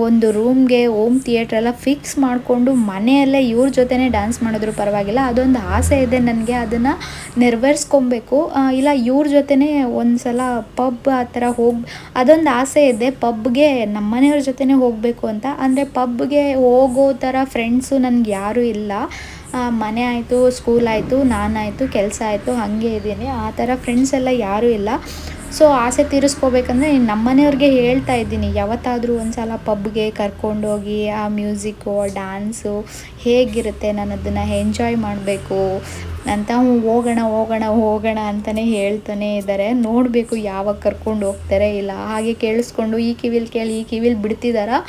ಒಂದು ರೂಮ್ಗೆ ಹೋಮ್ ಥಿಯೇಟ್ರೆಲ್ಲ ಫಿಕ್ಸ್ ಮಾಡಿಕೊಂಡು ಮನೆಯಲ್ಲೇ ಇವ್ರ ಜೊತೆನೇ ಡ್ಯಾನ್ಸ್ ಮಾಡಿದ್ರು ಪರವಾಗಿಲ್ಲ. ಅದೊಂದು ಆಸೆ ಇದೆ ನನಗೆ, ಅದನ್ನು ನೆರವೇರಿಸ್ಕೊಬೇಕು. ಇಲ್ಲ ಇವ್ರ ಜೊತೆನೇ ಒಂದು ಸಲ ಪಬ್ ಆ ಥರ ಅದೊಂದು ಆಸೆ ಇದೆ, ಪಬ್ಗೆ ನಮ್ಮ ಮನೆಯವ್ರ ಜೊತೆನೇ ಹೋಗಬೇಕು ಅಂತ. ಅಂದರೆ ಪಬ್ಗೆ ಹೋಗೋ ಥರ ಫ್ರೆಂಡ್ಸು ನನಗೆ ಯಾರೂ ಇಲ್ಲ. ಮನೆ ಆಯಿತು, ಸ್ಕೂಲ್ ಆಯಿತು, ನಾನಾಯಿತು, ಕೆಲಸ ಆಯಿತು, ಹಾಗೆ ಇದ್ದೀನಿ. ಆ ಥರ ಫ್ರೆಂಡ್ಸ್ ಎಲ್ಲ ಯಾರೂ ಇಲ್ಲ. ಸೊ ಆಸೆ ತೀರಿಸ್ಕೋಬೇಕಂದ್ರೆ ನಮ್ಮ ಮನೆಯವ್ರಿಗೆ ಹೇಳ್ತಾ ಇದ್ದೀನಿ, ಯಾವತ್ತಾದರೂ ಒಂದು ಸಲ ಪಬ್ಗೆ ಕರ್ಕೊಂಡೋಗಿ ಆ ಮ್ಯೂಸಿಕ್ಕು ಡ್ಯಾನ್ಸು ಹೇಗಿರುತ್ತೆ ನಾನು ಅದನ್ನು ಎಂಜಾಯ್ ಮಾಡಬೇಕು ಅಂತ. ಹೋಗೋಣ ಅಂತಲೇ ಹೇಳ್ತಾನೆ ಇದ್ದಾರೆ. ನೋಡಬೇಕು ಯಾವಾಗ ಕರ್ಕೊಂಡು ಹೋಗ್ತಾರೆ ಇಲ್ಲ ಹಾಗೆ ಕೇಳಿಸ್ಕೊಂಡು ಈ ಕಿವಿಲಿ ಕೇಳಿ ಈ ಕಿವಿಲಿ ಬಿಡ್ತಿದ್ದಾರಾ,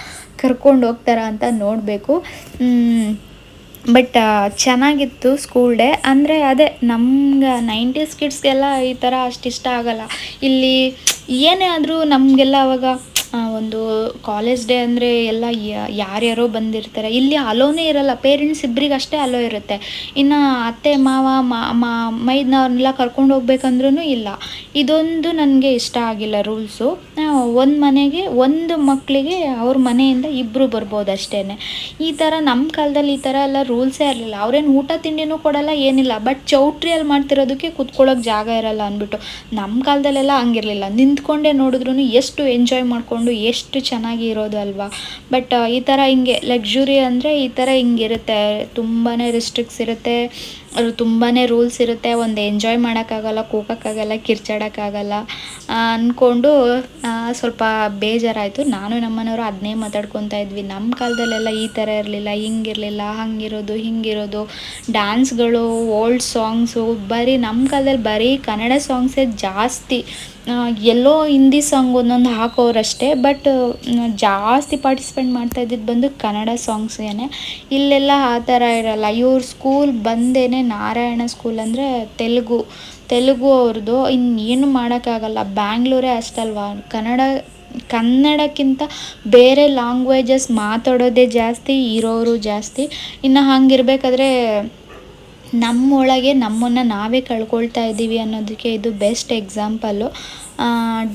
ಕರ್ಕೊಂಡು ಹೋಗ್ತಾರಾ ಅಂತ ನೋಡಬೇಕು. ಬಟ್ ಚೆನ್ನಾಗಿತ್ತು ಸ್ಕೂಲ್ ಡೇ. ಅಂದರೆ ಅದೇ ನಮ್ಗೆ 90s ಕಿಡ್ಸ್ಗೆಲ್ಲ ಈ ಥರ ಅಷ್ಟಿಷ್ಟ ಆಗಲ್ಲ. ಇಲ್ಲಿ ಏನೇ ಆದರೂ ನಮಗೆಲ್ಲ ಅವಾಗ ಒಂದು ಕಾಲೇಜ್ ಡೇ ಅಂದರೆ ಎಲ್ಲ ಯಾರ್ಯಾರೋ ಬಂದಿರ್ತಾರೆ. ಇಲ್ಲಿ ಅಲೋನೇ ಇರಲ್ಲ, ಪೇರೆಂಟ್ಸ್ ಇಬ್ಬರಿಗೆ ಅಷ್ಟೇ ಅಲೋ ಇರುತ್ತೆ. ಇನ್ನು ಅತ್ತೆ ಮಾವ ಮೈದ್ನವ್ರನ್ನೆಲ್ಲ ಕರ್ಕೊಂಡು ಹೋಗ್ಬೇಕಂದ್ರೂ ಇಲ್ಲ. ಇದೊಂದು ನನಗೆ ಇಷ್ಟ ಆಗಿಲ್ಲ ರೂಲ್ಸು. ಒಂದು ಮನೆಗೆ ಒಂದು ಮಕ್ಕಳಿಗೆ ಅವ್ರ ಮನೆಯಿಂದ ಇಬ್ಬರು ಬರ್ಬೋದು ಅಷ್ಟೇ. ಈ ಥರ ನಮ್ಮ ಕಾಲದಲ್ಲಿ ಈ ಥರ ಎಲ್ಲ ರೂಲ್ಸೇ ಇರಲಿಲ್ಲ. ಅವ್ರೇನು ಊಟ ತಿಂಡಿನೂ ಕೊಡಲ್ಲ ಏನಿಲ್ಲ, ಬಟ್ ಚೌಟ್ರಿಯಲ್ಲಿ ಮಾಡ್ತಿರೋದಕ್ಕೆ ಕುತ್ಕೊಳ್ಳೋಕೆ ಜಾಗ ಇರಲ್ಲ ಅಂದ್ಬಿಟ್ಟು. ನಮ್ಮ ಕಾಲದಲ್ಲೆಲ್ಲ ಹಂಗಿರಲಿಲ್ಲ, ನಿಂತ್ಕೊಂಡೇ ನೋಡಿದ್ರೂ ಎಷ್ಟು ಎಂಜಾಯ್ ಮಾಡ್ಕೊಂಡು ಎಷ್ಟು ಚೆನ್ನಾಗಿ ಇರೋದು ಅಲ್ವಾ. ಬಟ್ ಈ ಥರ ಹಿಂಗೆ ಲಕ್ಸುರಿ ಅಂದರೆ ಈ ಥರ ಹಿಂಗಿರುತ್ತೆ, ತುಂಬಾ ರಿಸ್ಟ್ರಿಕ್ಸ್ ಇರುತ್ತೆ, ಅದು ತುಂಬಾ ರೂಲ್ಸ್ ಇರುತ್ತೆ. ಒಂದು ಎಂಜಾಯ್ ಮಾಡೋಕ್ಕಾಗಲ್ಲ, ಕೂಗೋಕ್ಕಾಗಲ್ಲ, ಕಿರ್ಚಾಡೋಕ್ಕಾಗಲ್ಲ ಅಂದ್ಕೊಂಡು ಸ್ವಲ್ಪ ಬೇಜಾರಾಯಿತು. ನಾನು ನಮ್ಮನೆಯವರು ಅದನ್ನೇ ಮಾತಾಡ್ಕೊತಾ ಇದ್ವಿ. ನಮ್ಮ ಕಾಲದಲ್ಲೆಲ್ಲ ಈ ಥರ ಇರಲಿಲ್ಲ, ಹಿಂಗಿರಲಿಲ್ಲ, ಹಿಂಗಿರೋದು ಡ್ಯಾನ್ಸ್ಗಳು, ಓಲ್ಡ್ ಸಾಂಗ್ಸು, ಬರೀ ನಮ್ಮ ಕಾಲದಲ್ಲಿ ಬರೀ ಕನ್ನಡ ಸಾಂಗ್ಸೇ ಜಾಸ್ತಿ. ಎಲ್ಲೋ ಹಿಂದಿ ಸಾಂಗ್ ಒಂದೊಂದು ಹಾಕೋರಷ್ಟೇ, ಬಟ್ ಜಾಸ್ತಿ ಪಾರ್ಟಿಸಿಪೇಟ್ ಮಾಡ್ತಾಯಿದ್ದಿದ್ದು ಬಂದು ಕನ್ನಡ ಸಾಂಗ್ಸೇನೆ. ಇಲ್ಲೆಲ್ಲ ಆ ಥರ ಇರಲ್ಲ. ಇವ್ರ ಸ್ಕೂಲ್ ಬಂದೇನೆ ನಾರಾಯಣ ಸ್ಕೂಲ್ ಅಂದರೆ ತೆಲುಗು ಅವ್ರದ್ದು. ಇನ್ನೇನು ಮಾಡೋಕ್ಕಾಗಲ್ಲ, ಬ್ಯಾಂಗ್ಳೂರೇ ಅಷ್ಟಲ್ವಾ. ಕನ್ನಡಕ್ಕಿಂತ ಬೇರೆ ಲ್ಯಾಂಗ್ವೇಜಸ್ ಮಾತಾಡೋದೇ ಜಾಸ್ತಿ, ಇರೋರು ಜಾಸ್ತಿ. ಇನ್ನು ಹಂಗಿರ್ಬೇಕಾದ್ರೆ ನಮ್ಮೊಳಗೆ ನಮ್ಮನ್ನು ನಾವೇ ಕಳ್ಕೊಳ್ತಾ ಇದ್ದೀವಿ ಅನ್ನೋದಕ್ಕೆ ಇದು ಬೆಸ್ಟ್ ಎಕ್ಸಾಂಪಲ್ಲು.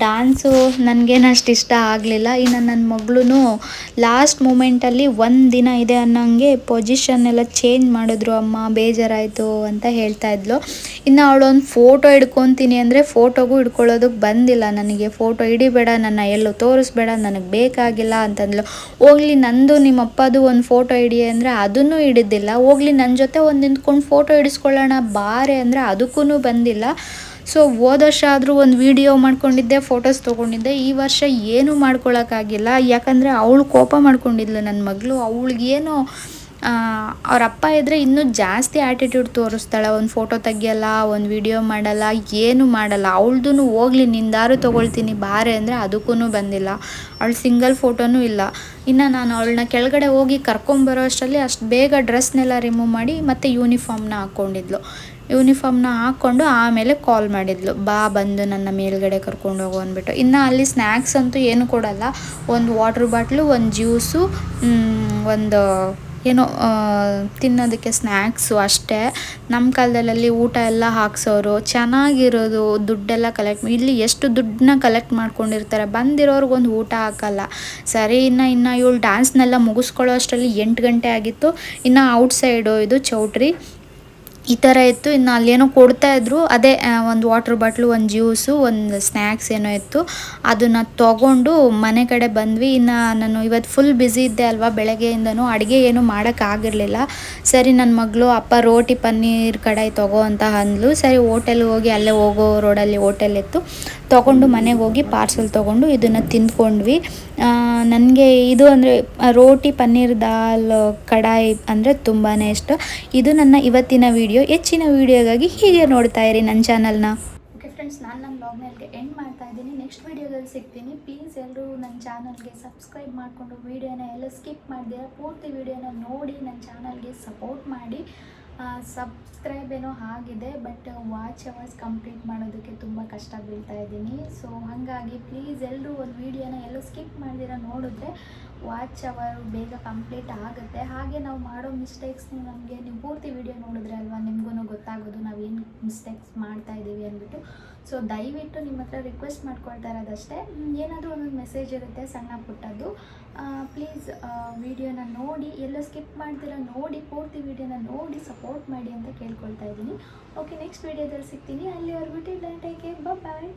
ಡ್ಯಾನ್ಸು ನನಗೇನು ಅಷ್ಟು ಇಷ್ಟ ಆಗಲಿಲ್ಲ. ಇನ್ನು ನನ್ನ ಮಗಳೂ ಲಾಸ್ಟ್ ಮೂಮೆಂಟಲ್ಲಿ ಒಂದು ದಿನ ಇದೆ ಅನ್ನೋಂಗೆ ಪೊಸಿಷನ್ ಎಲ್ಲ ಚೇಂಜ್ ಮಾಡಿದ್ರು. ಅಮ್ಮ ಬೇಜಾರಾಯಿತು ಅಂತ ಹೇಳ್ತಾ ಇದ್ಲು. ಇನ್ನು ಅವಳೊಂದು ಫೋಟೋ ಹಿಡ್ಕೊತೀನಿ ಅಂದರೆ ಫೋಟೋಗೂ ಹಿಡ್ಕೊಳ್ಳೋದಕ್ಕೆ ಬಂದಿಲ್ಲ ನನಗೆ. ಫೋಟೋ ಹಿಡಿಬೇಡ, ನನ್ನ ಎಲ್ಲೂ ತೋರಿಸ್ಬೇಡ, ನನಗೆ ಬೇಕಾಗಿಲ್ಲ ಅಂತಂದ್ಲು. ಹೋಗ್ಲಿ ನಂದು ನಿಮ್ಮಪ್ಪದು ಒಂದು ಫೋಟೋ ಹಿಡಿ ಅಂದರೆ ಅದನ್ನು ಹಿಡಿದಿಲ್ಲ. ಹೋಗ್ಲಿ ನನ್ನ ಜೊತೆ ಒಂದು ನಿಂತ್ಕೊಂಡು ಫೋಟೋ ಹಿಡಿಸ್ಕೊಳ್ಳೋಣ ಬಾರೆ ಅಂದರೆ ಅದಕ್ಕೂ ಬಂದಿಲ್ಲ. ಸೊ ಹೋದ ವರ್ಷ ಆದರೂ ಒಂದು ವಿಡಿಯೋ ಮಾಡ್ಕೊಂಡಿದ್ದೆ, ಫೋಟೋಸ್ ತೊಗೊಂಡಿದ್ದೆ. ಈ ವರ್ಷ ಏನೂ ಮಾಡ್ಕೊಳಕ್ಕಾಗಿಲ್ಲ, ಯಾಕಂದರೆ ಅವಳು ಕೋಪ ಮಾಡ್ಕೊಂಡಿದ್ಲು ನನ್ನ ಮಗಳು. ಅವಳಿಗೇನೋ ಅವ್ರ ಅಪ್ಪ ಇದ್ದರೆ ಇನ್ನೂ ಜಾಸ್ತಿ ಆ್ಯಟಿಟ್ಯೂಡ್ ತೋರಿಸ್ತಾಳೆ. ಒಂದು ಫೋಟೋ ತೆಗಿಯಲ್ಲ, ಒಂದು ವಿಡಿಯೋ ಮಾಡಲ್ಲ, ಏನೂ ಮಾಡಲ್ಲ. ಅವಳದೂ ಹೋಗ್ಲಿ ನಿಂದಾರು ತೊಗೊಳ್ತೀನಿ ಬಾರೆ ಅಂದರೆ ಅದಕ್ಕೂ ಬಂದಿಲ್ಲ. ಅವಳು ಸಿಂಗಲ್ ಫೋಟೋನೂ ಇಲ್ಲ. ಇನ್ನು ನಾನು ಅವಳನ್ನ ಕೆಳಗಡೆ ಹೋಗಿ ಕರ್ಕೊಂಬರೋ ಅಷ್ಟರಲ್ಲಿ ಅಷ್ಟು ಬೇಗ ಡ್ರೆಸ್ನೆಲ್ಲ ರಿಮೂವ್ ಮಾಡಿ ಮತ್ತೆ ಯೂನಿಫಾರ್ಮ್ನ ಹಾಕ್ಕೊಂಡಿದ್ಲು. ಯೂನಿಫಾರ್ಮ್ನ ಹಾಕ್ಕೊಂಡು ಆಮೇಲೆ ಕಾಲ್ ಮಾಡಿದ್ಲು, ಬಂದು ನನ್ನ ಮೇಲ್ಗಡೆ ಕರ್ಕೊಂಡು ಹೋಗು ಅಂದ್ಬಿಟ್ಟು. ಇನ್ನು ಅಲ್ಲಿ ಸ್ನ್ಯಾಕ್ಸ್ ಅಂತೂ ಏನು ಕೊಡಲ್ಲ. ಒಂದು ವಾಟ್ರ್ ಬಾಟ್ಲು, ಒಂದು ಜ್ಯೂಸು, ಒಂದು ಏನೋ ತಿನ್ನೋದಕ್ಕೆ ಸ್ನ್ಯಾಕ್ಸು ಅಷ್ಟೇ. ನಮ್ಮ ಕಾಲದಲ್ಲಿ ಊಟ ಎಲ್ಲ ಹಾಕ್ಸೋರು, ಚೆನ್ನಾಗಿರೋದು. ದುಡ್ಡೆಲ್ಲ ಇಲ್ಲಿ ಎಷ್ಟು ದುಡ್ಡನ್ನ ಕಲೆಕ್ಟ್ ಮಾಡ್ಕೊಂಡಿರ್ತಾರೆ, ಬಂದಿರೋರ್ಗೊಂದು ಊಟ ಹಾಕಲ್ಲ. ಸರಿ, ಇನ್ನು ಇವಳು ಡ್ಯಾನ್ಸ್ನೆಲ್ಲ ಮುಗಿಸ್ಕೊಳ್ಳೋ ಅಷ್ಟರಲ್ಲಿ 8 ಗಂಟೆ ಆಗಿತ್ತು. ಇನ್ನು ಔಟ್ಸೈಡು ಇದು ಚೌಟ್ರಿ ಈ ಥರ ಇತ್ತು. ಇನ್ನು ಅಲ್ಲೇನೋ ಕೊಡ್ತಾಯಿದ್ರು, ಅದೇ ಒಂದು ವಾಟ್ರ್ ಬಾಟ್ಲು, ಒಂದು ಜ್ಯೂಸು, ಒಂದು ಸ್ನ್ಯಾಕ್ಸ್ ಏನೋ ಇತ್ತು. ಅದನ್ನು ತೊಗೊಂಡು ಮನೆ ಕಡೆ ಬಂದ್ವಿ. ಇನ್ನು ನಾನು ಇವತ್ತು ಫುಲ್ ಬ್ಯುಸಿ ಇದ್ದೆ ಅಲ್ವಾ, ಬೆಳಗ್ಗೆಯಿಂದನೂ ಅಡುಗೆ ಏನೂ ಮಾಡೋಕ್ಕಾಗಿರಲಿಲ್ಲ. ಸರಿ, ನನ್ನ ಮಗಳು ಅಪ್ಪ ರೋಟಿ ಪನ್ನೀರ್ ಕಡಾಯಿ ತೊಗೋ ಅಂತ ಅಂದ್ಲು. ಸರಿ, ಹೋಟೆಲ್ಗೆ ಹೋಗಿ ಅಲ್ಲೇ ಹೋಗೋ ರೋಡಲ್ಲಿ ಹೋಟೆಲ್ ಇತ್ತು, ತೊಗೊಂಡು ಮನೆಗೆ ಹೋಗಿ ಪಾರ್ಸೆಲ್ ತೊಗೊಂಡು ಇದನ್ನು ತಿಂದ್ಕೊಂಡ್ವಿ. ನನಗೆ ಇದು ಅಂದರೆ ರೋಟಿ ಪನ್ನೀರ್ ದಾಲ್ ಕಡಾಯಿ ಅಂದರೆ ತುಂಬಾ ಇಷ್ಟ. ಇದು ನನ್ನ ಇವತ್ತಿನ ವಿಡಿಯೋ. ಹೆಚ್ಚಿನ ವಿಡಿಯೋಗಾಗಿ ಹೀಗೆ ನೋಡ್ತಾ ಇರಿ ನನ್ನ ಚಾನಲ್ನ. ಓಕೆ ಫ್ರೆಂಡ್ಸ್, ನಾನು ನನ್ನ ಬ್ಲಾಗ್ನಲ್ಲಿ ಎಂಡ್ ಮಾಡ್ತಾ ಇದ್ದೀನಿ. ನೆಕ್ಸ್ಟ್ ವಿಡಿಯೋದಲ್ಲಿ ಸಿಗ್ತೀನಿ. ಪ್ಲೀಸ್ ಎಲ್ಲರೂ ನನ್ನ ಚಾನಲ್ಗೆ ಸಬ್ಸ್ಕ್ರೈಬ್ ಮಾಡಿಕೊಂಡು ವಿಡಿಯೋನ ಎಲ್ಲ ಸ್ಕಿಪ್ ಮಾಡಿದ್ದೀರಾ ಪೂರ್ತಿ ವಿಡಿಯೋನ ನೋಡಿ ನನ್ನ ಚಾನಲ್ಗೆ ಸಪೋರ್ಟ್ ಮಾಡಿ. ಸಬ್ಸ್ಕ್ರೈಬ್ ಏನೋ ಆಗಿದೆ, ಬಟ್ ವಾಚ್ ಅವರ್ಸ್ ಕಂಪ್ಲೀಟ್ ಮಾಡೋದಕ್ಕೆ ತುಂಬ ಕಷ್ಟ ಬೀಳ್ತಾ ಇದ್ದೀನಿ. ಸೊ ಹಾಗಾಗಿ ಪ್ಲೀಸ್ ಎಲ್ಲರೂ ಒಂದು ವೀಡಿಯೋನ ಎಲ್ಲೋ ಸ್ಕಿಪ್ ಮಾಡಿದಿರ ನೋಡಿದ್ರೆ ವಾಚ್ ಅವರ್ ಬೇಗ ಕಂಪ್ಲೀಟ್ ಆಗುತ್ತೆ. ಹಾಗೆ ನಾವು ಮಾಡೋ ಮಿಸ್ಟೇಕ್ಸ್ನು ನಮಗೆ ನೀವು ಪೂರ್ತಿ ವಿಡಿಯೋ ನೋಡಿದ್ರೆ ಅಲ್ವಾ ನಿಮಗೂ ಗೊತ್ತಾಗೋದು ನಾವೇನು ಮಿಸ್ಟೇಕ್ಸ್ ಮಾಡ್ತಾ ಇದ್ದೀವಿ ಅಂದ್ಬಿಟ್ಟು. ಸೊ ದಯವಿಟ್ಟು ನಿಮ್ಮ ಹತ್ರ ರಿಕ್ವೆಸ್ಟ್ ಮಾಡ್ಕೊಳ್ತಾ ಇರೋದಷ್ಟೇ, ಏನಾದರೂ ಒಂದೊಂದು ಮೆಸೇಜ್ ಇರುತ್ತೆ ಸಣ್ಣ ಪುಟ್ಟದ್ದು. ಪ್ಲೀಸ್ ವಿಡಿಯೋನ ನೋಡಿ, ಎಲ್ಲ ಸ್ಕಿಪ್ ಮಾಡ್ತೀರ ನೋಡಿ, ಪೂರ್ತಿ ವಿಡಿಯೋನ ನೋಡಿ ಸಪೋರ್ಟ್ ಮಾಡಿ ಅಂತ ಕೇಳ್ಕೊಳ್ತಾ ಇದ್ದೀನಿ. ಓಕೆ, ನೆಕ್ಸ್ಟ್ ವಿಡಿಯೋದಲ್ಲಿ ಸಿಗ್ತೀನಿ. ಅಲ್ಲಿವರೆಗೂ ಟೇಕ್ ಕೇರ್, ಬಾಯ್.